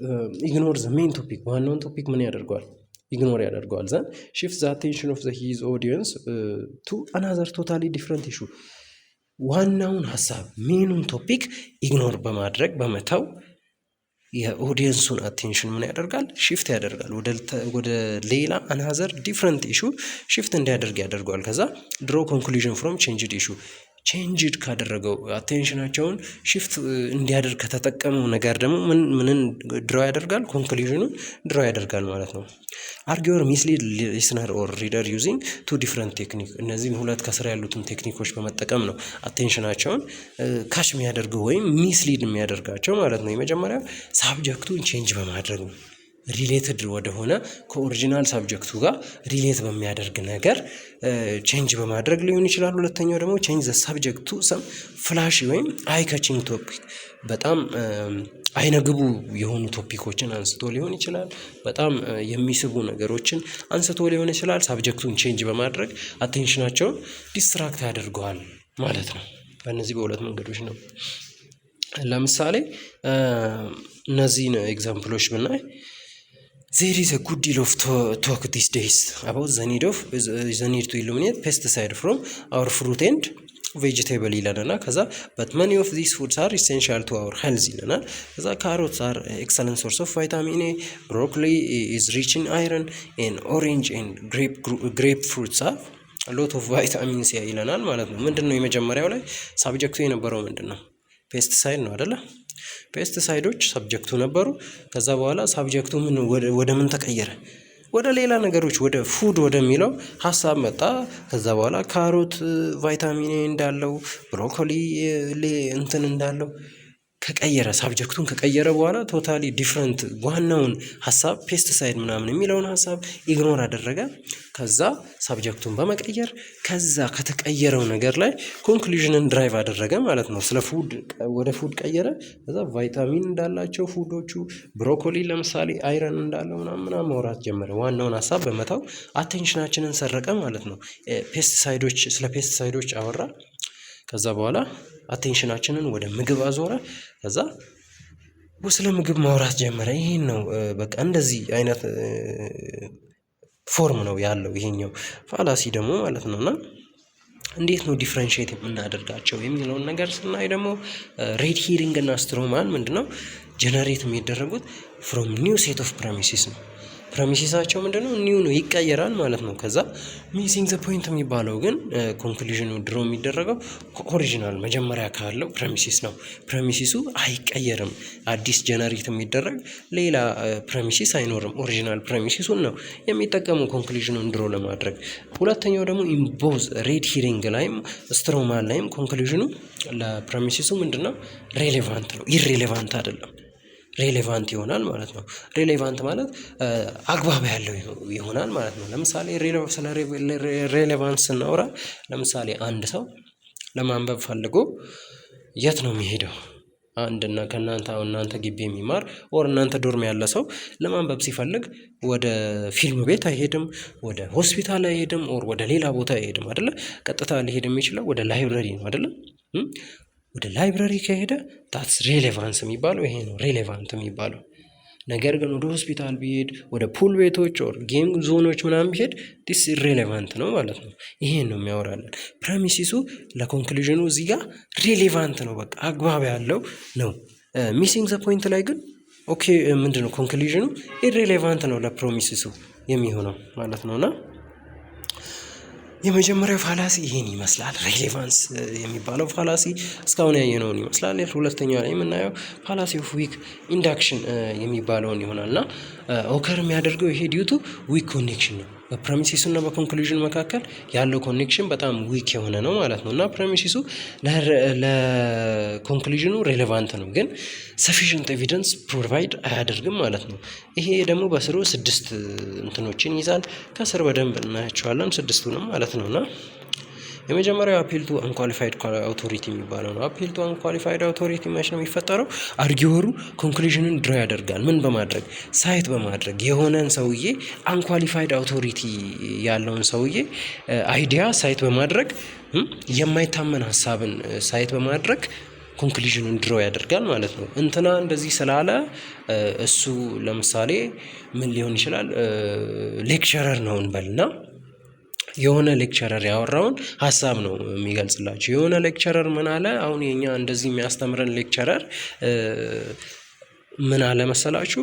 ኢግኖር ዘ ሜን ቶፒክ፣ ዋናውን ቶፒክ ምን ያደርገዋል? ኢግኖር ያደርገዋል። ዘን ሽፍት ዘ አቴንሽን ኦፍ ዘ ሂዝ ኦዲየንስ ቱ አናዘር ቶታሊ ዲፍረንት ኢሹ። ዋናውን ሀሳብ ሜኑን ቶፒክ ኢግኖር በማድረግ በመተው የኦዲየንሱን አቴንሽን ምን ያደርጋል? ሽፍት ያደርጋል ወደ ሌላ አናዘር ዲፍረንት ኢሹ ሽፍት እንዲያደርግ ያደርገዋል። ከዛ ድሮ ኮንክሉዥን ፍሮም ቼንጅድ ኢሹ፣ ቼንጅድ ካደረገው አቴንሽናቸውን ሽፍት እንዲያደርግ ከተጠቀመው ነገር ደግሞ ምንን ድሮ ያደርጋል? ኮንክሉዥኑን ድሮ ያደርጋል ማለት ነው። አርጊወር ሚስሊድ ሊስነር ኦር ሪደር ዩዚንግ ቱ ዲፍረንት ቴክኒክ። እነዚህን ሁለት ከስራ ያሉትን ቴክኒኮች በመጠቀም ነው አቴንሽናቸውን ካሽ የሚያደርገው ወይም ሚስሊድ የሚያደርጋቸው ማለት ነው። የመጀመሪያው ሳብጀክቱን ቼንጅ በማድረግ ነው። ሪሌትድ ወደሆነ ከኦሪጂናል ሳብጀክቱ ጋር ሪሌት በሚያደርግ ነገር ቼንጅ በማድረግ ሊሆን ይችላል። ሁለተኛው ደግሞ ቼንጅ ዘ ሳብጀክቱ ሰም ፍላሽ ወይም አይ ካቺንግ ቶፒክ፣ በጣም አይነግቡ የሆኑ ቶፒኮችን አንስቶ ሊሆን ይችላል። በጣም የሚስቡ ነገሮችን አንስቶ ሊሆን ይችላል። ሳብጀክቱን ቼንጅ በማድረግ አቴንሽናቸውን ዲስትራክት ያደርገዋል ማለት ነው። በእነዚህ በሁለት መንገዶች ነው። ለምሳሌ እነዚህን ኤግዛምፕሎች ብናይ there is a good deal of talk these days about the need to eliminate pesticide from our fruit and vegetable ይለናል። ከዛ but many of these foods are essential to our health ይለናል። ከዛ carrots are excellent source of vitamin A, broccoli is rich in iron, and orange and grapefruits have a lot of vitamin C ይለናል ማለት ነው። ምንድነው የመጀመሪያው ላይ ሳብጀክቱ የነበረው ምንድነው? ፔስቲሳይድ ነው አይደለ? ፔስቲሳይዶች ሰብጀክቱ ነበሩ። ከዛ በኋላ ሳብጀክቱ ወደ ምን ተቀየረ? ወደ ሌላ ነገሮች፣ ወደ ፉድ ወደሚለው ሀሳብ መጣ። ከዛ በኋላ ካሮት ቫይታሚን እንዳለው፣ ብሮኮሊ እንትን እንዳለው ከቀየረ፣ ሳብጀክቱን ከቀየረ በኋላ ቶታሊ ዲፍረንት ዋናውን ሀሳብ ፔስቲሳይድ ምናምን የሚለውን ሀሳብ ኢግኖር አደረገ። ከዛ ሳብጀክቱን በመቀየር ከዛ ከተቀየረው ነገር ላይ ኮንክሉዥንን ድራይቭ አደረገ ማለት ነው። ስለ ፉድ ወደ ፉድ ቀየረ። ከዛ ቫይታሚን እንዳላቸው ፉዶቹ፣ ብሮኮሊ ለምሳሌ አይረን እንዳለው ምናምን ማውራት ጀመረ። ዋናውን ሀሳብ በመታው አቴንሽናችንን ሰረቀ ማለት ነው። ስለ ፔስቲሳይዶች አወራ። ከዛ በኋላ አቴንሽናችንን ወደ ምግብ አዞረ። ከዛ ስለ ምግብ ማውራት ጀመረ። ይሄን ነው በቃ እንደዚህ አይነት ፎርም ነው ያለው ይሄኛው ፋላሲ ደግሞ ማለት ነውና እንዴት ነው ዲፍረንሺየት የምናደርጋቸው የሚለውን ነገር ስናይ ደግሞ ሬድ ሂሪንግ እና ስትሮማን ምንድነው ጀነሬት የሚደረጉት ፍሮም ኒው ሴት ኦፍ ፕሬሚሲስ ነው። ፕሬሚሲሳቸው ምንድነው? ኒው ነው፣ ይቀየራል ማለት ነው። ከዛ ሚሲንግ ዘ ፖይንት የሚባለው ግን ኮንክሉዥኑ ድሮ የሚደረገው ኦሪጂናል መጀመሪያ ካለው ፕሬሚሲስ ነው። ፕሬሚሲሱ አይቀየርም። አዲስ ጀነሬት የሚደረግ ሌላ ፕሬሚሲስ አይኖርም። ኦሪጂናል ፕሬሚሲሱን ነው የሚጠቀሙ ኮንክሉዥኑን ድሮ ለማድረግ። ሁለተኛው ደግሞ ኢምቦዝ ሬድ ሂሪንግ ላይም ስትሮማን ላይም ኮንክሉዥኑ ለፕሬሚሲሱ ምንድነው? ሬሌቫንት ነው፣ ኢሬሌቫንት አይደለም። ሬሌቫንት ይሆናል ማለት ነው። ሬሌቫንት ማለት አግባብ ያለው ይሆናል ማለት ነው። ለምሳሌ ስለ ሬሌቫንስ ስናወራ ለምሳሌ አንድ ሰው ለማንበብ ፈልጎ የት ነው የሚሄደው? አንድና እናንተ ግቢ የሚማር ኦር እናንተ ዶርም ያለ ሰው ለማንበብ ሲፈልግ ወደ ፊልም ቤት አይሄድም፣ ወደ ሆስፒታል አይሄድም፣ ኦር ወደ ሌላ ቦታ አይሄድም አይደለ? ቀጥታ ሊሄድ የሚችለው ወደ ላይብረሪ ነው አይደለ? ወደ ላይብረሪ ከሄደ ታትስ ሬሌቫንስ የሚባለው ይሄ ነው፣ ሬሌቫንት የሚባለው ነገር። ግን ወደ ሆስፒታል ቢሄድ፣ ወደ ፑል ቤቶች ኦር ጌም ዞኖች ምናምን ቢሄድ ዲስ ኢሬሌቫንት ነው ማለት ነው። ይሄን ነው የሚያወራለን። ፕሬሚሲሱ ለኮንክሉዥኑ እዚህ ጋር ሬሌቫንት ነው፣ በቃ አግባብ ያለው ነው። ሚሲንግ ዘ ፖይንት ላይ ግን ኦኬ ምንድነው ኮንክሉዥኑ ኢሬሌቫንት ነው ለፕሮሚሲሱ የሚሆነው ማለት ነውና የመጀመሪያው ፋላሲ ይሄን ይመስላል። ሬሌቫንስ የሚባለው ፋላሲ እስካሁን ያየነውን ይመስላል። ሁለተኛው ላይ የምናየው ፋላሲ ኦፍ ዊክ ኢንዳክሽን የሚባለውን ይሆናልና ኦከር የሚያደርገው ይሄ ዲዩቱ ዊክ ኮኔክሽን ነው። በፕሬሚሲሱ እና በኮንክሉዥን መካከል ያለው ኮኔክሽን በጣም ዊክ የሆነ ነው ማለት ነው። እና ፕሬሚሲሱ ለኮንክሉዥኑ ሬሌቫንት ነው፣ ግን ሰፊሽንት ኤቪደንስ ፕሮቫይድ አያደርግም ማለት ነው። ይሄ ደግሞ በስሩ 6 እንትኖችን ይዛል። ከስር በደንብ እናያቸዋለን 6ቱንም ማለት ነው። እና የመጀመሪያው አፒል ቱ አንኳሊፋይድ አውቶሪቲ የሚባለው ነው። አፒል ቱ አንኳሊፋይድ አውቶሪቲ መች ነው የሚፈጠረው? አርጊወሩ ኮንክሉዥንን ድሮ ያደርጋል። ምን በማድረግ? ሳይት በማድረግ የሆነን ሰውዬ አንኳሊፋይድ አውቶሪቲ ያለውን ሰውዬ አይዲያ ሳይት በማድረግ የማይታመን ሀሳብን ሳይት በማድረግ ኮንክሉዥንን ድሮ ያደርጋል ማለት ነው። እንትና እንደዚህ ስላለ እሱ ለምሳሌ ምን ሊሆን ይችላል? ሌክቸረር ነው እንበልና የሆነ ሌክቸረር ያወራውን ሀሳብ ነው የሚገልጽላችሁ። የሆነ ሌክቸረር ምን አለ? አሁን የኛ እንደዚህ የሚያስተምረን ሌክቸረር ምን አለ መሰላችሁ?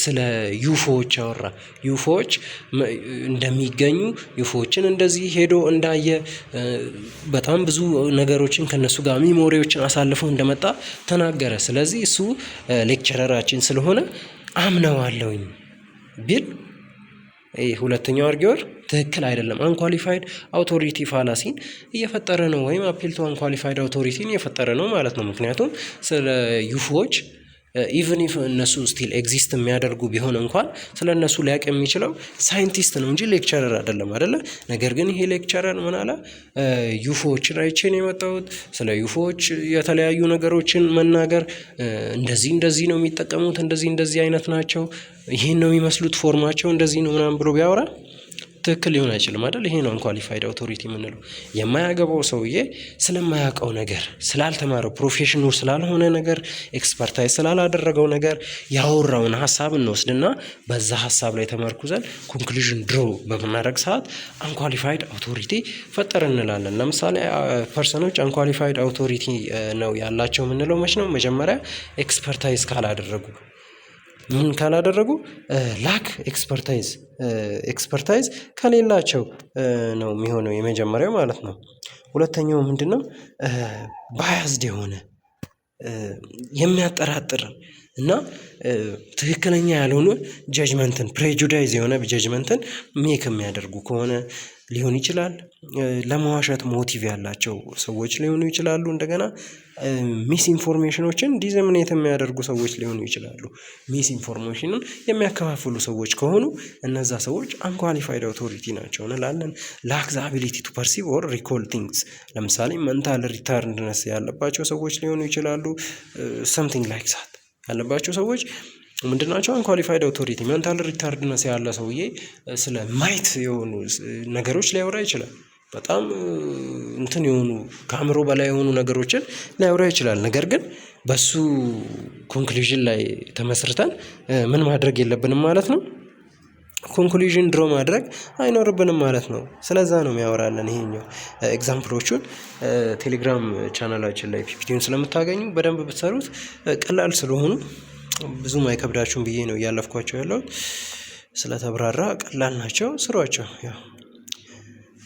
ስለ ዩፎዎች አወራ። ዩፎዎች እንደሚገኙ፣ ዩፎዎችን እንደዚህ ሄዶ እንዳየ፣ በጣም ብዙ ነገሮችን ከነሱ ጋር ሚሞሪዎችን አሳልፈው እንደመጣ ተናገረ። ስለዚህ እሱ ሌክቸረራችን ስለሆነ አምነዋለሁኝ ቢል ሁለተኛው አርጊወር ትክክል አይደለም። አንኳሊፋይድ አውቶሪቲ ፋላሲን እየፈጠረ ነው፣ ወይም አፒል ቱ አንኳሊፋይድ አውቶሪቲን እየፈጠረ ነው ማለት ነው። ምክንያቱም ስለ ዩፎዎች ኢቨን ኢፍ እነሱ ስቲል ኤግዚስት የሚያደርጉ ቢሆን እንኳን ስለ እነሱ ሊያውቅ የሚችለው ሳይንቲስት ነው እንጂ ሌክቸረር አይደለ? ነገር ግን ይሄ ሌክቸረር ምን አለ? ዩፎዎችን አይቼን የመጣሁት ስለ ዩፎዎች የተለያዩ ነገሮችን መናገር፣ እንደዚህ ነው የሚጠቀሙት፣ እንደዚህ አይነት ናቸው፣ ይሄን ነው የሚመስሉት፣ ፎርማቸው እንደዚህ ነው ምናምን ብሎ ቢያወራ ትክክል ሊሆን አይችልም አይደል? ይሄ ነው አንኳሊፋይድ አውቶሪቲ የምንለው። የማያገባው ሰውዬ ስለማያውቀው ነገር፣ ስላልተማረው፣ ፕሮፌሽኑ ስላልሆነ ነገር፣ ኤክስፐርታይዝ ስላላደረገው ነገር ያወራውን ሀሳብ እንወስድና በዛ ሀሳብ ላይ ተመርኩዘን ኮንክሉዥን ድሮ በምናደርግ ሰዓት አንኳሊፋይድ አውቶሪቲ ፈጠር እንላለን። ለምሳሌ ፐርሰኖች አንኳሊፋይድ አውቶሪቲ ነው ያላቸው የምንለው መች ነው? መጀመሪያ ኤክስፐርታይዝ ካላደረጉ ምን ካላደረጉ ላክ ኤክስፐርታይዝ ከሌላቸው ነው የሚሆነው የመጀመሪያው ማለት ነው። ሁለተኛው ምንድነው? ባያዝድ የሆነ የሚያጠራጥር እና ትክክለኛ ያልሆነ ጀጅመንትን ፕሬጁዳይዝ የሆነ ጀጅመንትን ሜክ የሚያደርጉ ከሆነ ሊሆን ይችላል። ለመዋሸት ሞቲቭ ያላቸው ሰዎች ሊሆኑ ይችላሉ። እንደገና ሚስ ኢንፎርሜሽኖችን ዲዘሚኔት የሚያደርጉ ሰዎች ሊሆኑ ይችላሉ። ሚስ ኢንፎርሜሽንን የሚያከፋፍሉ ሰዎች ከሆኑ እነዛ ሰዎች አንኳሊፋይድ አውቶሪቲ ናቸው እንላለን። ላክ ዘ አቢሊቲ ቱ ፐርሲቭ ኦር ሪኮል ቲንግስ፣ ለምሳሌ መንታል ሪታርድነስ ያለባቸው ሰዎች ሊሆኑ ይችላሉ። ሰምቲንግ ላይክ ዛት ያለባቸው ሰዎች ምንድናቸው? አንኳሊፋይድ አውቶሪቲ። ሜንታል ሪታርድነስ ያለ ሰውዬ ስለ ማይት የሆኑ ነገሮች ሊያወራ ይችላል። በጣም እንትን የሆኑ ከአእምሮ በላይ የሆኑ ነገሮችን ሊያወራ ይችላል። ነገር ግን በሱ ኮንክሉዥን ላይ ተመስርተን ምን ማድረግ የለብንም ማለት ነው። ኮንክሉዥን ድሮ ማድረግ አይኖርብንም ማለት ነው። ስለዛ ነው የሚያወራለን። ይሄኛው ኤግዛምፕሎቹን ቴሌግራም ቻናላችን ላይ ፒፒቲውን ስለምታገኙ በደንብ ብትሰሩት ቀላል ስለሆኑ ብዙም አይከብዳችሁም ብዬ ነው እያለፍኳቸው ያለሁት። ስለተብራራ ቀላል ናቸው፣ ስሯቸው። ያው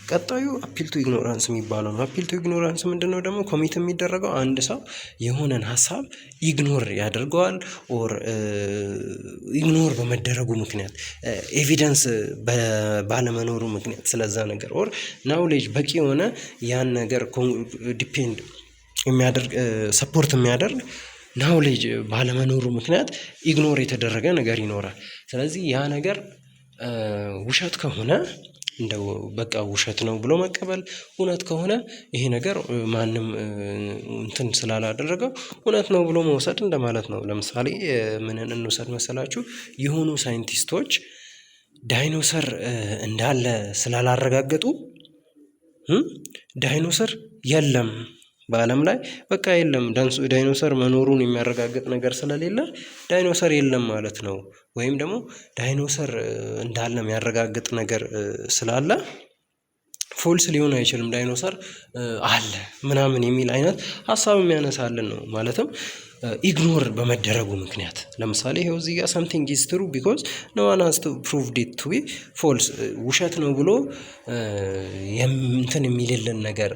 ቀጣዩ አፒል ቱ ኢግኖራንስ የሚባለው ነው። አፒል ቱ ኢግኖራንስ ምንድነው ደግሞ? ኮሚት የሚደረገው አንድ ሰው የሆነን ሀሳብ ኢግኖር ያደርገዋል፣ ኦር ኢግኖር በመደረጉ ምክንያት ኤቪደንስ ባለመኖሩ ምክንያት ስለዛ ነገር ኦር ናውሌጅ በቂ የሆነ ያን ነገር ዲፔንድ የሚያደርግ ሰፖርት የሚያደርግ ናውሌጅ ባለመኖሩ ምክንያት ኢግኖር የተደረገ ነገር ይኖራል። ስለዚህ ያ ነገር ውሸት ከሆነ እንደው በቃ ውሸት ነው ብሎ መቀበል፣ እውነት ከሆነ ይሄ ነገር ማንም እንትን ስላላደረገው እውነት ነው ብሎ መውሰድ እንደማለት ነው። ለምሳሌ ምንን እንውሰድ መሰላችሁ? የሆኑ ሳይንቲስቶች ዳይኖሰር እንዳለ ስላላረጋገጡ ዳይኖሰር የለም በዓለም ላይ በቃ የለም፣ ዳይኖሰር መኖሩን የሚያረጋግጥ ነገር ስለሌለ ዳይኖሰር የለም ማለት ነው። ወይም ደግሞ ዳይኖሰር እንዳለ የሚያረጋግጥ ነገር ስላለ ፎልስ ሊሆን አይችልም፣ ዳይኖሰር አለ ምናምን የሚል አይነት ሀሳብ የሚያነሳልን ነው። ማለትም ኢግኖር በመደረጉ ምክንያት ለምሳሌ ይሄው እዚህ ጋር something is true because no one has to prove it to be false ውሸት ነው ብሎ እንትን የሚልልን ነገር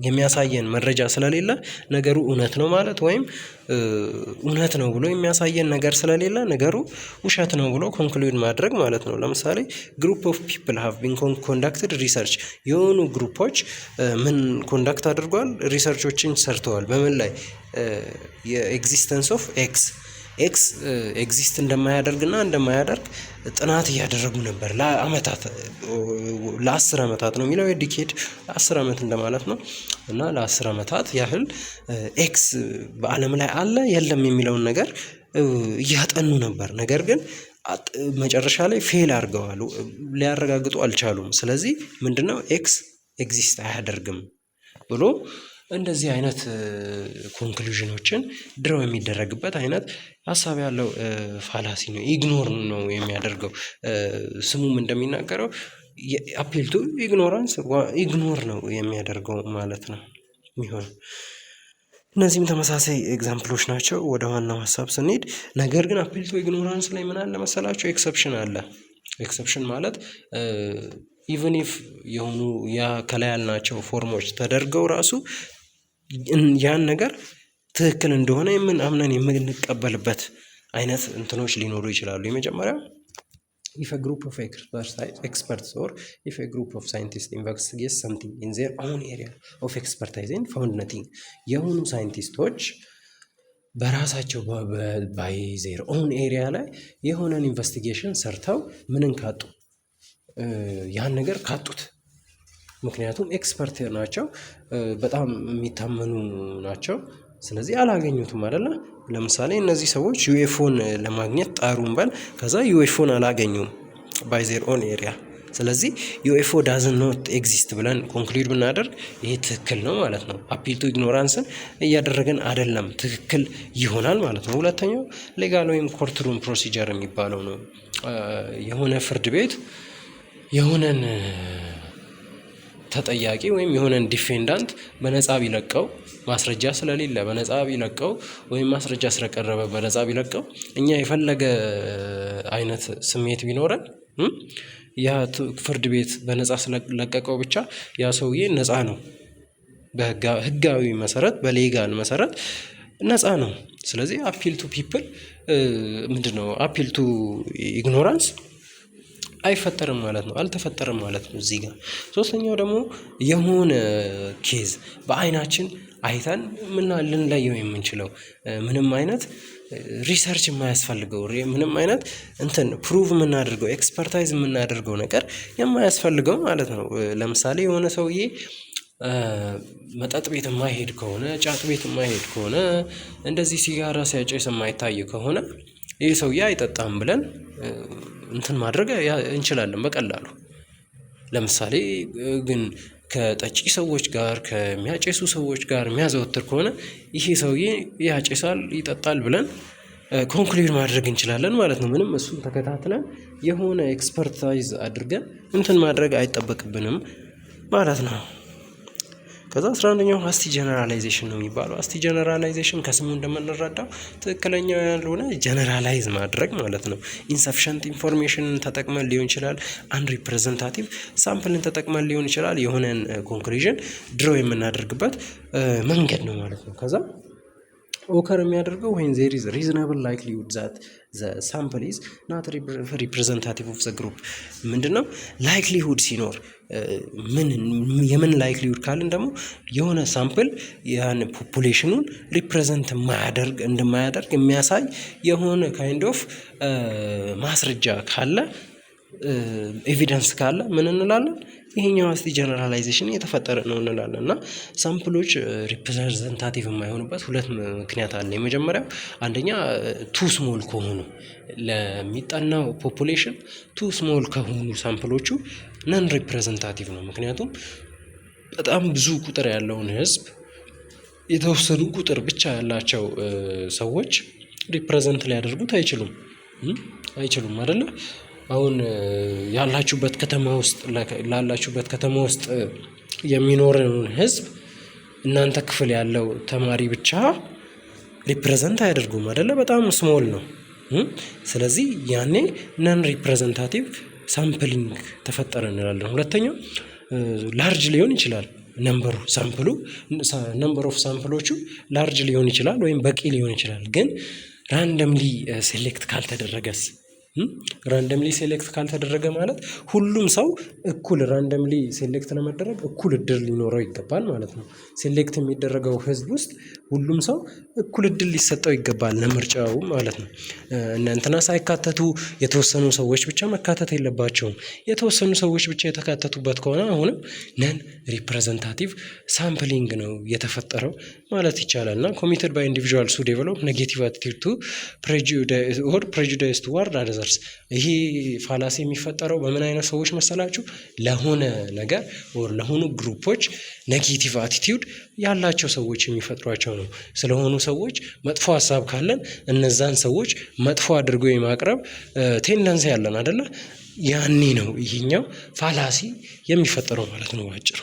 የሚያሳየን መረጃ ስለሌለ ነገሩ እውነት ነው ማለት ወይም እውነት ነው ብሎ የሚያሳየን ነገር ስለሌለ ነገሩ ውሸት ነው ብሎ ኮንክሉድ ማድረግ ማለት ነው። ለምሳሌ ግሩፕ ኦፍ ፒፕል ሃቭ ቢን ኮንዳክትድ ሪሰርች የሆኑ ግሩፖች ምን ኮንዳክት አድርጓል? ሪሰርቾችን ሰርተዋል። በምን ላይ? የኤግዚስተንስ ኦፍ ኤክስ ኤግዚስት እንደማያደርግና እንደማያደርግ ጥናት እያደረጉ ነበር ለአመታት ለ10 አመታት ነው የሚለው የዲኬድ 10 አመት እንደማለት ነው። እና ለ10 አመታት ያህል ኤክስ በዓለም ላይ አለ የለም የሚለውን ነገር እያጠኑ ነበር። ነገር ግን መጨረሻ ላይ ፌል አድርገዋል፣ ሊያረጋግጡ አልቻሉም። ስለዚህ ምንድነው ኤክስ ኤግዚስት አያደርግም ብሎ እንደዚህ አይነት ኮንክሉዥኖችን ድረው የሚደረግበት አይነት ሀሳብ ያለው ፋላሲ ነው። ኢግኖር ነው የሚያደርገው። ስሙም እንደሚናገረው አፒል ቱ ኢግኖራንስ ኢግኖር ነው የሚያደርገው ማለት ነው የሚሆነው። እነዚህም ተመሳሳይ ኤግዛምፕሎች ናቸው። ወደ ዋናው ሀሳብ ስንሄድ ነገር ግን አፒል ቱ ኢግኖራንስ ላይ ምን አለ መሰላቸው? ኤክሰፕሽን አለ። ኤክሰፕሽን ማለት ኢቨን ኢፍ የሆኑ ያ ከላይ ያልናቸው ፎርሞች ተደርገው ራሱ ያን ነገር ትክክል እንደሆነ አምነን የምንቀበልበት አይነት እንትኖች ሊኖሩ ይችላሉ። የመጀመሪያው if a group of experts or if a group of scientists investigates something in their own area of expertise and found nothing የሆኑ ሳይንቲስቶች በራሳቸው by their own area ላይ የሆነን ኢንቨስቲጌሽን ሰርተው ምንን ካጡ ያን ነገር ካጡት ምክንያቱም ኤክስፐርት ናቸው፣ በጣም የሚታመኑ ናቸው። ስለዚህ አላገኙትም አይደለ? ለምሳሌ እነዚህ ሰዎች ዩኤፎን ለማግኘት ጣሩን በል ከዛ ዩኤፎን አላገኙም by their own area። ስለዚህ ዩኤፎ doesn't not exist ብለን ኮንክሉድ ብናደርግ ይሄ ትክክል ነው ማለት ነው። አፒል ቱ ኢግኖራንስን እያደረገን አይደለም፣ ትክክል ይሆናል ማለት ነው። ሁለተኛው ሌጋል ወይም ኮርትሩም ፕሮሲጀር የሚባለው ነው። የሆነ ፍርድ ቤት የሆነን ተጠያቂ ወይም የሆነን ዲፌንዳንት በነፃ ቢለቀው ማስረጃ ስለሌለ በነፃ ቢለቀው ወይም ማስረጃ ስለቀረበ በነፃ ቢለቀው እኛ የፈለገ አይነት ስሜት ቢኖረን ያ ፍርድ ቤት በነፃ ስለለቀቀው ብቻ ያ ሰውዬ ነፃ ነው፣ በህጋዊ መሰረት በሌጋል መሰረት ነፃ ነው። ስለዚህ አፒል ቱ ፒፕል ምንድነው? አፒል ቱ ኢግኖራንስ አይፈጠርም ማለት ነው፣ አልተፈጠረም ማለት ነው እዚህ ጋር። ሶስተኛው ደግሞ የሆነ ኬዝ በአይናችን አይተን ልንለየው የምንችለው ምንም አይነት ሪሰርች የማያስፈልገው ምንም አይነት እንትን ፕሩቭ የምናደርገው ኤክስፐርታይዝ የምናደርገው ነገር የማያስፈልገው ማለት ነው። ለምሳሌ የሆነ ሰውዬ መጠጥ ቤት የማይሄድ ከሆነ፣ ጫት ቤት የማይሄድ ከሆነ፣ እንደዚህ ሲጋራ ሲያጨስ የማይታይ ከሆነ ይህ ሰውዬ አይጠጣም ብለን እንትን ማድረግ እንችላለን በቀላሉ። ለምሳሌ ግን ከጠጪ ሰዎች ጋር ከሚያጨሱ ሰዎች ጋር የሚያዘወትር ከሆነ ይሄ ሰውዬ ያጨሳል ይጠጣል ብለን ኮንክሉድ ማድረግ እንችላለን ማለት ነው። ምንም እሱን ተከታትለን የሆነ ኤክስፐርታይዝ አድርገን እንትን ማድረግ አይጠበቅብንም ማለት ነው። ከዛ 11ኛው አስቲ ጀነራላይዜሽን ነው የሚባለው። አስቲ ጀነራላይዜሽን ከስሙ እንደምንረዳው ትክክለኛው ያልሆነ ጀነራላይዝ ማድረግ ማለት ነው። ኢንሰፊሸንት ኢንፎርሜሽንን ተጠቅመን ሊሆን ይችላል፣ አንሪፕሬዘንታቲቭ ሳምፕልን ተጠቅመን ሊሆን ይችላል። የሆነን ኮንክሉዥን ድሮ የምናደርግበት መንገድ ነው ማለት ነው። ከዛ ኦከር የሚያደርገው when there is reasonable likelihood that the sample is not representative of the group ምንድነው? ላይክሊሁድ ሲኖር የምን ላይክሊሁድ ካልን ደግሞ የሆነ ሳምፕል ያን ፖፑሌሽኑን ሪፕሬዘንት እንደማያደርግ የሚያሳይ የሆነ ካይንድ ኦፍ ማስረጃ ካለ ኤቪደንስ ካለ ምን እንላለን? ይሄኛው አስቲ ጀነራላይዜሽን የተፈጠረ ነው እንላለን። እና ሳምፕሎች ሪፕሬዘንታቲቭ የማይሆኑበት ሁለት ምክንያት አለ። የመጀመሪያው አንደኛ ቱ ስሞል ከሆኑ ለሚጠናው ፖፑሌሽን ቱ ስሞል ከሆኑ ሳምፕሎቹ ነን ሪፕሬዘንታቲቭ ነው። ምክንያቱም በጣም ብዙ ቁጥር ያለውን ህዝብ የተወሰኑ ቁጥር ብቻ ያላቸው ሰዎች ሪፕሬዘንት ሊያደርጉት አይችሉም አይደለ? አሁን ያላችሁበት ከተማ ውስጥ የሚኖርን ህዝብ እናንተ ክፍል ያለው ተማሪ ብቻ ሪፕሬዘንት አያደርጉም አይደለ? በጣም ስሞል ነው። ስለዚህ ያኔ ነን ሪፕሬዘንታቲቭ ሳምፕሊንግ ተፈጠረ እንላለን። ሁለተኛው ላርጅ ሊሆን ይችላል ነምበር ኦፍ ሳምፕሎቹ ላርጅ ሊሆን ይችላል ወይም በቂ ሊሆን ይችላል። ግን ራንደምሊ ሴሌክት ካልተደረገስ? ራንደምሊ ሴሌክት ካልተደረገ ማለት ሁሉም ሰው እኩል ራንደምሊ ሴሌክት ለመደረግ እኩል እድል ሊኖረው ይገባል ማለት ነው። ሴሌክት የሚደረገው ህዝብ ውስጥ ሁሉም ሰው እኩል እድል ሊሰጠው ይገባል ለምርጫው ማለት ነው። እንትና ሳይካተቱ የተወሰኑ ሰዎች ብቻ መካተት የለባቸውም። የተወሰኑ ሰዎች ብቻ የተካተቱበት ከሆነ አሁንም ነን ሪፕሬዘንታቲቭ ሳምፕሊንግ ነው የተፈጠረው ማለት ይቻላል። እና ኮሚትድ ባይ ኢንዲቪዥዋልስ ሁ ዴቨሎፕ ኔጌቲቭ አቲቲዩድ ቱ ፕሬጁዳይስ ቱዋርድ አዘርስ። ይሄ ፋላሲ የሚፈጠረው በምን አይነት ሰዎች መሰላችሁ? ለሆነ ነገር ለሆኑ ግሩፖች ኔጌቲቭ አቲቲዩድ ያላቸው ሰዎች የሚፈጥሯቸው ነው። ስለሆኑ ሰዎች መጥፎ ሀሳብ ካለን እነዛን ሰዎች መጥፎ አድርጎ የማቅረብ ቴንደንሲ ያለን አይደለ? ያኔ ነው ይሄኛው ፋላሲ የሚፈጠረው ማለት ነው ባጭሩ።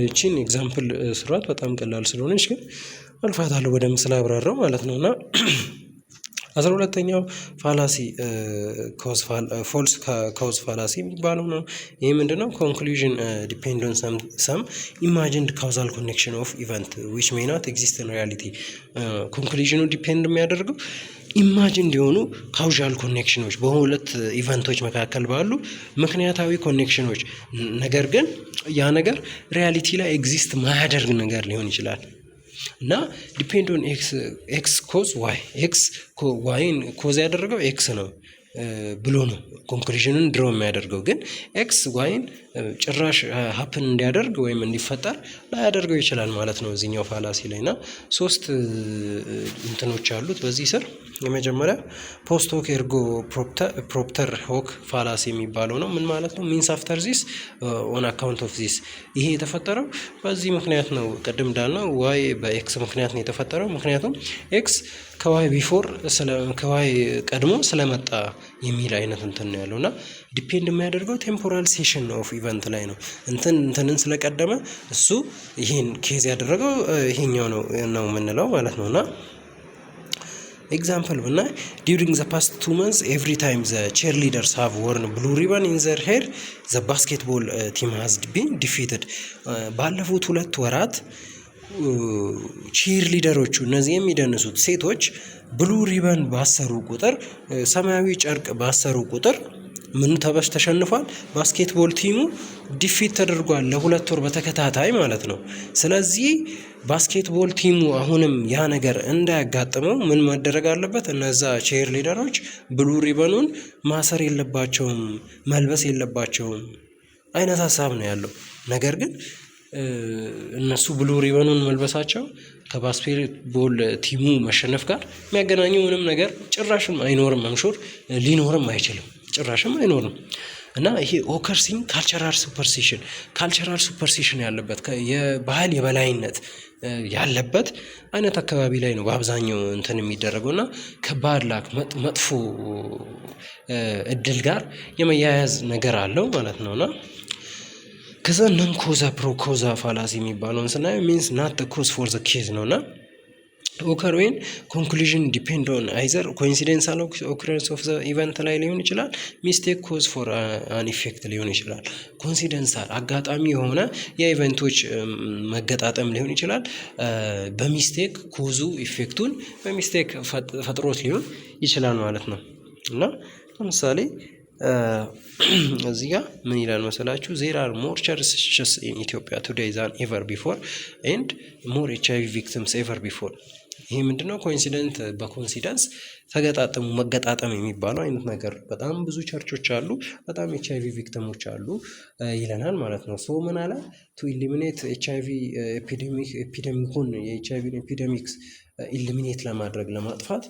እቺን ኤግዛምፕል ስሯት በጣም ቀላል ስለሆነች ግን አልፋታለሁ ወደ ምስል አብራራው ማለት ነውና 12ኛው ፋላሲ ፎልስ ኮዝ ፋላሲ የሚባለው ነው። ይህ ምንድነው? ኮንክሉዥን ዲፔንድ ኦን ሰም ኢማጂንድ ካውዛል ኮኔክሽን ኦፍ ኢቨንት ዊች ሜይ ናት ኤግዚስት ኢን ሪያሊቲ። ኮንክሉዥኑ ዲፔንድ የሚያደርገው ኢማጂን እንዲሆኑ ካውዛል ኮኔክሽኖች በሁለት ኢቨንቶች መካከል ባሉ ምክንያታዊ ኮኔክሽኖች፣ ነገር ግን ያ ነገር ሪያሊቲ ላይ ኤግዚስት ማያደርግ ነገር ሊሆን ይችላል እና ዲፔንድ ኦን ኤክስ ኮዝ ዋይ ዋይን ኮዝ ያደረገው ኤክስ ነው ብሎ ነው ኮንክሉዥንን ድሮ የሚያደርገው። ግን ኤክስ ዋይን ጭራሽ ሀፕን እንዲያደርግ ወይም እንዲፈጠር ላያደርገው ይችላል ማለት ነው እዚህኛው ፋላሲ ላይ። እና 3 እንትኖች አሉት በዚህ ስር። የመጀመሪያ ፖስት ሆክ ኤርጎ ፕሮፕተር ሆክ ፋላሲ የሚባለው ነው። ምን ማለት ነው? ሚንስ አፍተር ዚስ ኦን አካውንት ኦፍ ዚስ። ይሄ የተፈጠረው በዚህ ምክንያት ነው። ቅድም እንዳልነው ዋይ በኤክስ ምክንያት ነው የተፈጠረው። ምክንያቱም ኤክስ ከዋይ ቢፎር ከዋይ ቀድሞ ስለመጣ የሚል አይነት እንትን ነው ያለው እና ዲፔንድ የሚያደርገው ቴምፖራል ሴሽን ኦፍ ኢቨንት ላይ ነው። እንትንን ስለቀደመ እሱ ይሄን ኬዝ ያደረገው ይሄኛው ነው የምንለው ማለት ነው። እና ኤግዛምፕል ብናይ ዲዩሪንግ ዘ ፓስት 2 months ኤቭሪ ታይም ዘ ቼር ሊደርስ ሃቭ ወርን ብሉ ሪበን ኢን ዘር ሄር ዘ ባስኬትቦል ቲም ሃዝ ቢን ዲፊትድ። ባለፉት 2 ወራት ቺር ሊደሮቹ እነዚህ የሚደንሱት ሴቶች ብሉ ሪበን ባሰሩ ቁጥር፣ ሰማያዊ ጨርቅ ባሰሩ ቁጥር ምን ተሸንፏል? ባስኬትቦል ቲሙ ዲፊት ተደርጓል ለ2 ወር በተከታታይ ማለት ነው። ስለዚህ ባስኬትቦል ቲሙ አሁንም ያ ነገር እንዳያጋጥመው ምን መደረግ አለበት? እነዛ ቼር ሊደሮች ብሉ ሪበኑን ማሰር የለባቸውም፣ መልበስ የለባቸውም አይነት ሀሳብ ነው ያለው። ነገር ግን እነሱ ብሉ ሪበኑን መልበሳቸው ከባስኬትቦል ቲሙ መሸነፍ ጋር የሚያገናኘው ምንም ነገር ጭራሽም አይኖርም። አምሹር ሊኖርም አይችልም፣ ጭራሽም አይኖርም። እና ይሄ ኦከርሲንግ ካልቸራል ሱፐርሲሽን ያለበት የባህል የበላይነት ያለበት አይነት አካባቢ ላይ ነው በአብዛኛው እንትን የሚደረገው እና ከባድ ላክ መጥፎ እድል ጋር የመያያዝ ነገር አለው ማለት ነውና ከዛ ነን ኮዛ ፕሮኮዛ ፋላሲ የሚባለውን ስናየው ሚንስ ናት ኮዝ ፎር ዘ ኬዝ ነውና ኦከር ዌን ኮንክሉዥን ዲፔንድ ኦን አይዘር ኮኢንሲደንሻል ኦከረንስ ኦፍ ዘ ኢቨንት ላይ ሊሆን ይችላል፣ ሚስቴክ ኮዝ ፎር አን ኢፌክት ሊሆን ይችላል። ኮኢንሲደንሻል አጋጣሚ የሆነ የኢቨንቶች መገጣጠም ሊሆን ይችላል። በሚስቴክ ኮዙ ኢፌክቱን በሚስቴክ ፈጥሮት ሊሆን ይችላል ማለት ነው። እና ለምሳሌ እዚህ ጋር ምን ይላል መሰላችሁ? ዜር አር ሞር ቸርችስ ኢን ኢትዮጵያ ቱዴይ ዛን ኤቨር ቢፎር ኤንድ ሞር ኤችአይቪ ቪክቲምስ ኤቨር ቢፎር። ይሄ ምንድነው? በኮንሲደንስ ተገጣጠሙ መገጣጠም የሚባለው አይነት ነገር። በጣም ብዙ ቸርቾች አሉ፣ በጣም ኤችአይቪ ቪክቲሞች አሉ ይለናል ማለት ነው። ሶ ምን አለ? ቱ ኢሊሚኔት ኤችአይቪ ኤፒደሚኩን የኤችአይቪ ኤፒደሚክስ ኢሊሚኔት ለማድረግ ለማጥፋት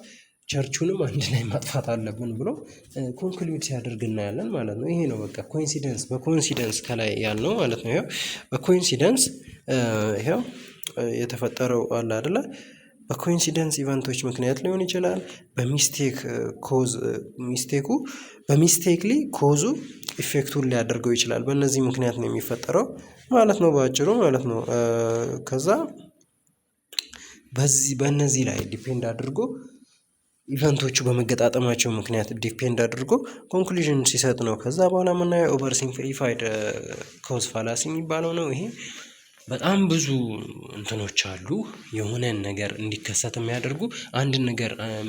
ቸርቹንም አንድ ላይ ማጥፋት አለብን ብሎ ኮንክሉድ ሲያደርግ እናያለን ማለት ነው። ይሄ ነው በቃ በኮኢንሲደንስ ከላይ ያልነው ማለት ነው። ይሄው በኮኢንሲደንስ ይሄው የተፈጠረው አለ አይደለ? በኮኢንሲደንስ ኢቨንቶች ምክንያት ሊሆን ይችላል። በሚስቴክሊ ኮዙ ኢፌክቱን ሊያደርገው ይችላል። በእነዚህ ምክንያት ነው የሚፈጠረው ማለት ነው በአጭሩ ማለት ነው። ከዛ በእነዚህ ላይ ዲፔንድ አድርጎ ኢቨንቶቹ በመገጣጠማቸው ምክንያት ዲፔንድ አድርጎ ኮንክሉዥን ሲሰጥ ነው። ከዛ በኋላ የምናየው ኦቨር ሲምፕሊፋይድ ኮዝ ፋላሲ የሚባለው ነው። ይሄ በጣም ብዙ እንትኖች አሉ የሆነን ነገር እንዲከሰት የሚያደርጉ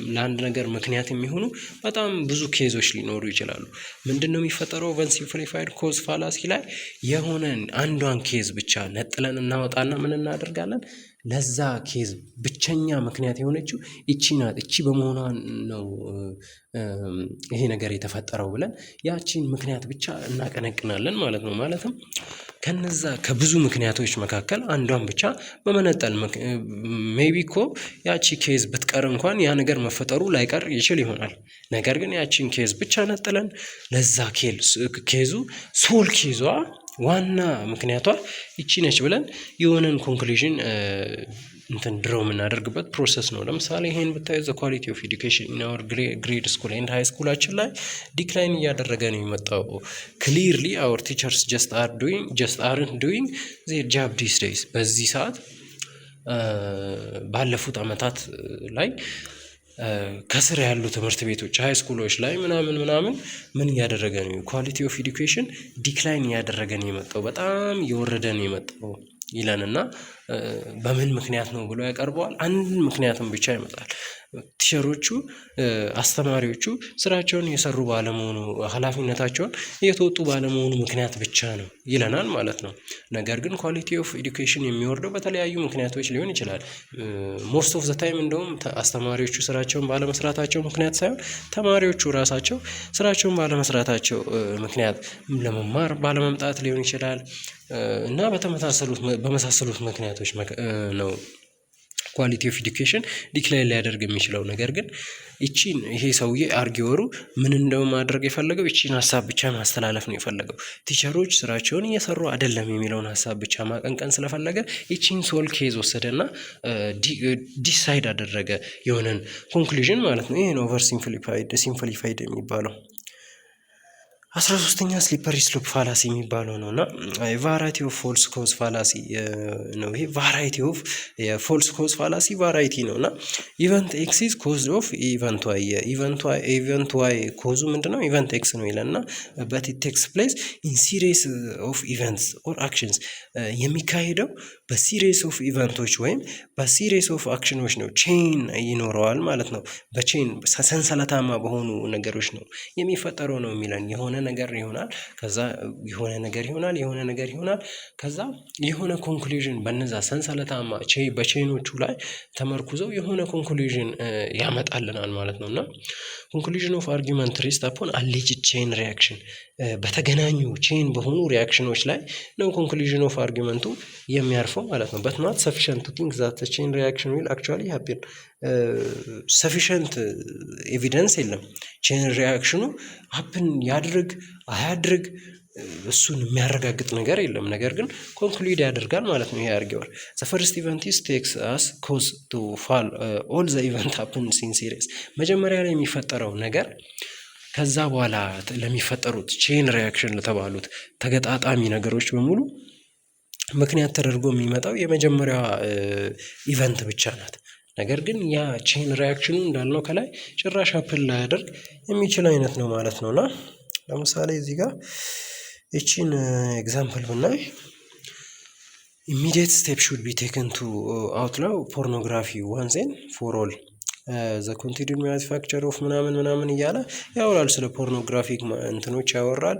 ለአንድ ነገር ምክንያት የሚሆኑ በጣም ብዙ ኬዞች ሊኖሩ ይችላሉ። ምንድነው የሚፈጠረው? ኦቨር ሲምፕሊፋይድ ኮዝ ፋላሲ ላይ የሆነን አንዷን ኬዝ ብቻ ነጥለን እናወጣና ምን እናደርጋለን? ለዛ ኬዝ ብቸኛ ምክንያት የሆነችው እቺ ናት፣ እቺ በመሆኗ ነው ይሄ ነገር የተፈጠረው ብለን ያቺን ምክንያት ብቻ እናቀነቅናለን ማለት ነው። ማለትም ከነዛ ከብዙ ምክንያቶች መካከል አንዷን ብቻ በመነጠል ሜቢ እኮ ያቺ ኬዝ ብትቀር እንኳን ያ ነገር መፈጠሩ ላይቀር ይችል ይሆናል። ነገር ግን ያቺን ኬዝ ብቻ ነጥለን ለዛ ኬዙ ሶል ኬዟ ዋና ምክንያቷ ይቺ ነች ብለን የሆነን ኮንክሉዥን ድሮ የምናደርግበት ፕሮሰስ ነው። ለምሳሌ ይሄን ብታዩ ዘ ኳሊቲ ኦፍ ኤዱኬሽን ኢን አወር ግሬድ ስኩል ኤንድ ሃይ ስኩላችን ላይ ዲክላይን እያደረገ ነው የመጣው። ክሊርሊ አወር ቲቸርስ ጀስት አርንት ዱይንግ ዜር ጃብ ዲስ ዴይስ። በዚህ ሰዓት ባለፉት አመታት ላይ ከስር ያሉ ትምህርት ቤቶች ሃይ ስኩሎች ላይ ምናምን ምን እያደረገ ነው? ኳሊቲ ኦፍ ኤዱኬሽን ዲክላይን እያደረገ ነው የመጣው፣ በጣም እየወረደ ነው የመጣው ይለንና በምን ምክንያት ነው ብሎ ያቀርበዋል። አንድ ምክንያትም ብቻ ይመጣል። ቲቸሮቹ አስተማሪዎቹ ስራቸውን የሰሩ ባለመሆኑ ኃላፊነታቸውን እየተወጡ ባለመሆኑ ምክንያት ብቻ ነው ይለናል ማለት ነው። ነገር ግን ኳሊቲ ኦፍ ኤዱኬሽን የሚወርደው በተለያዩ ምክንያቶች ሊሆን ይችላል። ሞስት ኦፍ ዘ ታይም እንደውም አስተማሪዎቹ ስራቸውን ባለመስራታቸው ምክንያት ሳይሆን ተማሪዎቹ ራሳቸው ስራቸውን ባለመስራታቸው ምክንያት ለመማር ባለመምጣት ሊሆን ይችላል እና በመሳሰሉት ምክንያቶች ነው ኳሊቲ ኦፍ ኤዱኬሽን ዲክላይን ሊያደርግ የሚችለው። ነገር ግን ይሄ ሰውዬ አርጊወሩ ምን እንደው ማድረግ የፈለገው ይቺን ሀሳብ ብቻ ማስተላለፍ ነው የፈለገው። ቲቸሮች ስራቸውን እየሰሩ አይደለም የሚለውን ሀሳብ ብቻ ማቀንቀን ስለፈለገ ይቺን ሶል ኬዝ ወሰደና ዲሳይድ አደረገ የሆነን ኮንክሉዥን ማለት ነው። ይሄ ነው ኦቨር ሲምፕሊፋይድ የሚባለው። 13ኛ ስሊፐሪ ስሎፕ ፋላሲ የሚባለው ነው እና ቫራይቲ ኦፍ ፎልስ ኮዝ ፋላሲ ነው። ይሄ ቫራይቲ ኦፍ የፎልስ ኮዝ ፋላሲ ቫራይቲ ነው እና ኢቨንት ኤክስ ኢዝ ኮዝድ ኦፍ ኢቨንት ዋይ። ኢቨንት ዋይ ኮዙ ምንድነው? ኢቨንት ኤክስ ነው ይለና በት ኢት ቴክስ ፕሌስ ኢን ሲሪስ ኦፍ ኢቨንትስ ኦር አክሽንስ። የሚካሄደው በሲሪስ ኦፍ ኢቨንቶች ወይም በሲሪስ ኦፍ አክሽኖች ነው። ቼን ይኖረዋል ማለት ነው። በቼን ሰንሰለታማ በሆኑ ነገሮች ነው የሚፈጠረው ነው የሚለን። የሆነ ነገር ይሆናል፣ ከዛ የሆነ ነገር ይሆናል፣ ከዛ የሆነ ኮንክሉዥን በነዛ ሰንሰለታማ በቼኖቹ ላይ ተመርኩዘው የሆነ ኮንክሉዥን ያመጣልናል ማለት ነው እና ኮንክሉዥን ኦፍ አርጊመንት ሬስት አፖን አሌጅድ ቼን ሪያክሽን። በተገናኙ ቼን በሆኑ ሪያክሽኖች ላይ ነው ኮንክሉዥን ኦፍ አርጊመንቱ የሚያርፈው ማለት ነው። በት ናት ሰፊሸንት ቱ ቲንክ ዛት ቼን ሪያክሽን ዊል አክቹዋሊ ሃፕን። ሰፊሸንት ኤቪደንስ የለም ቼን ሪያክሽኑ ሀፕን ያድርግ አያድርግ እሱን የሚያረጋግጥ ነገር የለም። ነገር ግን ኮንክሉድ ያደርጋል ማለት ነው። ይሄ ያርገዋል። ዘ ፈርስት ኢቨንት ኢዝ ቴክስ አስ ኮዝ ቱ ፋል ኦል ዘ ኢቨንት ሀፕንስ ኢን ሲሪስ። መጀመሪያ ላይ የሚፈጠረው ነገር ከዛ በኋላ ለሚፈጠሩት ቼን ሪያክሽን ለተባሉት ተገጣጣሚ ነገሮች በሙሉ ምክንያት ተደርጎ የሚመጣው የመጀመሪያ ኢቨንት ብቻ ናት። ነገር ግን ያ ቼን ሪያክሽኑ እንዳልነው ከላይ ጭራሽ አፕል ላያደርግ የሚችል አይነት ነው ማለት ነውና ለምሳሌ እዚህ ጋር እቺን ኤግዛምፕል ብናይ ኢሚዲየት ስቴፕ ሹድ ቢ ቴክን ቱ አውትላው ፖርኖግራፊ ዋንስ ኤንድ ፎር ኦል። ዘ ኮንቲኒድ ማኒፋክቸር ኦፍ ምናምን እያለ ያወራል። ስለ ፖርኖግራፊክ እንትኖች ያወራል።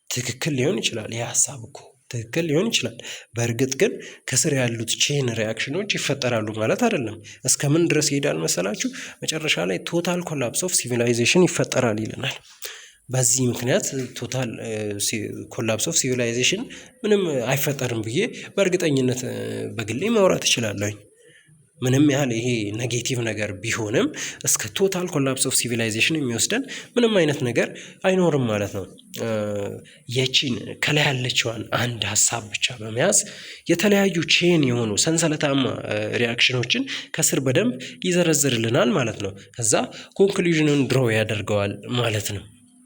ትክክል ሊሆን ይችላል። ይህ ሀሳብ እኮ ትክክል ሊሆን ይችላል። በእርግጥ ግን ከስር ያሉት ቼን ሪያክሽኖች ይፈጠራሉ ማለት አይደለም። እስከምን ድረስ ይሄዳል መሰላችሁ? መጨረሻ ላይ ቶታል ኮላፕስ ኦፍ ሲቪላይዜሽን ይፈጠራል ይለናል። በዚህ ምክንያት ቶታል ኮላፕስ ኦፍ ሲቪላይዜሽን ምንም አይፈጠርም ብዬ በእርግጠኝነት በግሌ ማውራት እችላለሁ። ምንም ያህል ይሄ ኔጌቲቭ ነገር ቢሆንም እስከ ቶታል ኮላፕስ ኦፍ ሲቪላይዜሽን የሚወስደን ምንም አይነት ነገር አይኖርም ማለት ነው። የቺን ከላይ ያለችዋን አንድ ሀሳብ ብቻ በመያዝ የተለያዩ ቼን የሆኑ ሰንሰለታማ ሪያክሽኖችን ከስር በደንብ ይዘረዝርልናል ማለት ነው። ከዛ ኮንክሉዥኑን ድሮ ያደርገዋል ማለት ነው።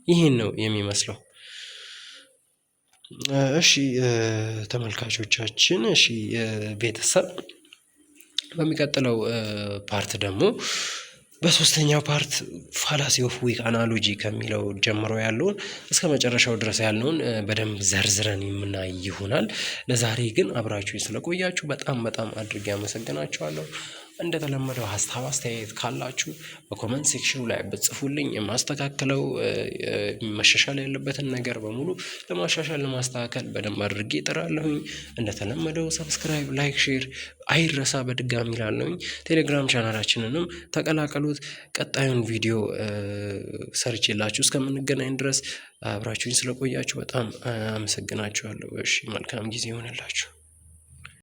ይህን ነው የሚመስለው። እሺ ተመልካቾቻችን፣ እሺ ቤተሰብ በሚቀጥለው ፓርት ደግሞ በሶስተኛው ፓርት ፋላሲ ኦፍ ዊክ አናሎጂ ከሚለው ጀምሮ ያለውን እስከ መጨረሻው ድረስ ያለውን በደንብ ዘርዝረን የምናይ ይሆናል። ለዛሬ ግን አብራችሁኝ ስለቆያችሁ በጣም በጣም አድርጌ አመሰግናችኋለሁ። እንደተለመደው ሀሳብ አስተያየት ካላችሁ በኮመንት ሴክሽኑ ላይ ብጽፉልኝ የማስተካከለው መሻሻል ያለበትን ነገር በሙሉ ለማሻሻል ለማስተካከል በደንብ አድርጌ እጥራለሁኝ። እንደተለመደው ሰብስክራይብ፣ ላይክ፣ ሼር አይረሳ በድጋሚ እላለሁኝ። ቴሌግራም ቻናላችንንም ተቀላቀሉት። ቀጣዩን ቪዲዮ ሰርቼላችሁ እስከምንገናኝ ድረስ አብራችሁኝ ስለቆያችሁ በጣም አመሰግናችኋለሁ። እሺ መልካም ጊዜ ይሆንላችሁ።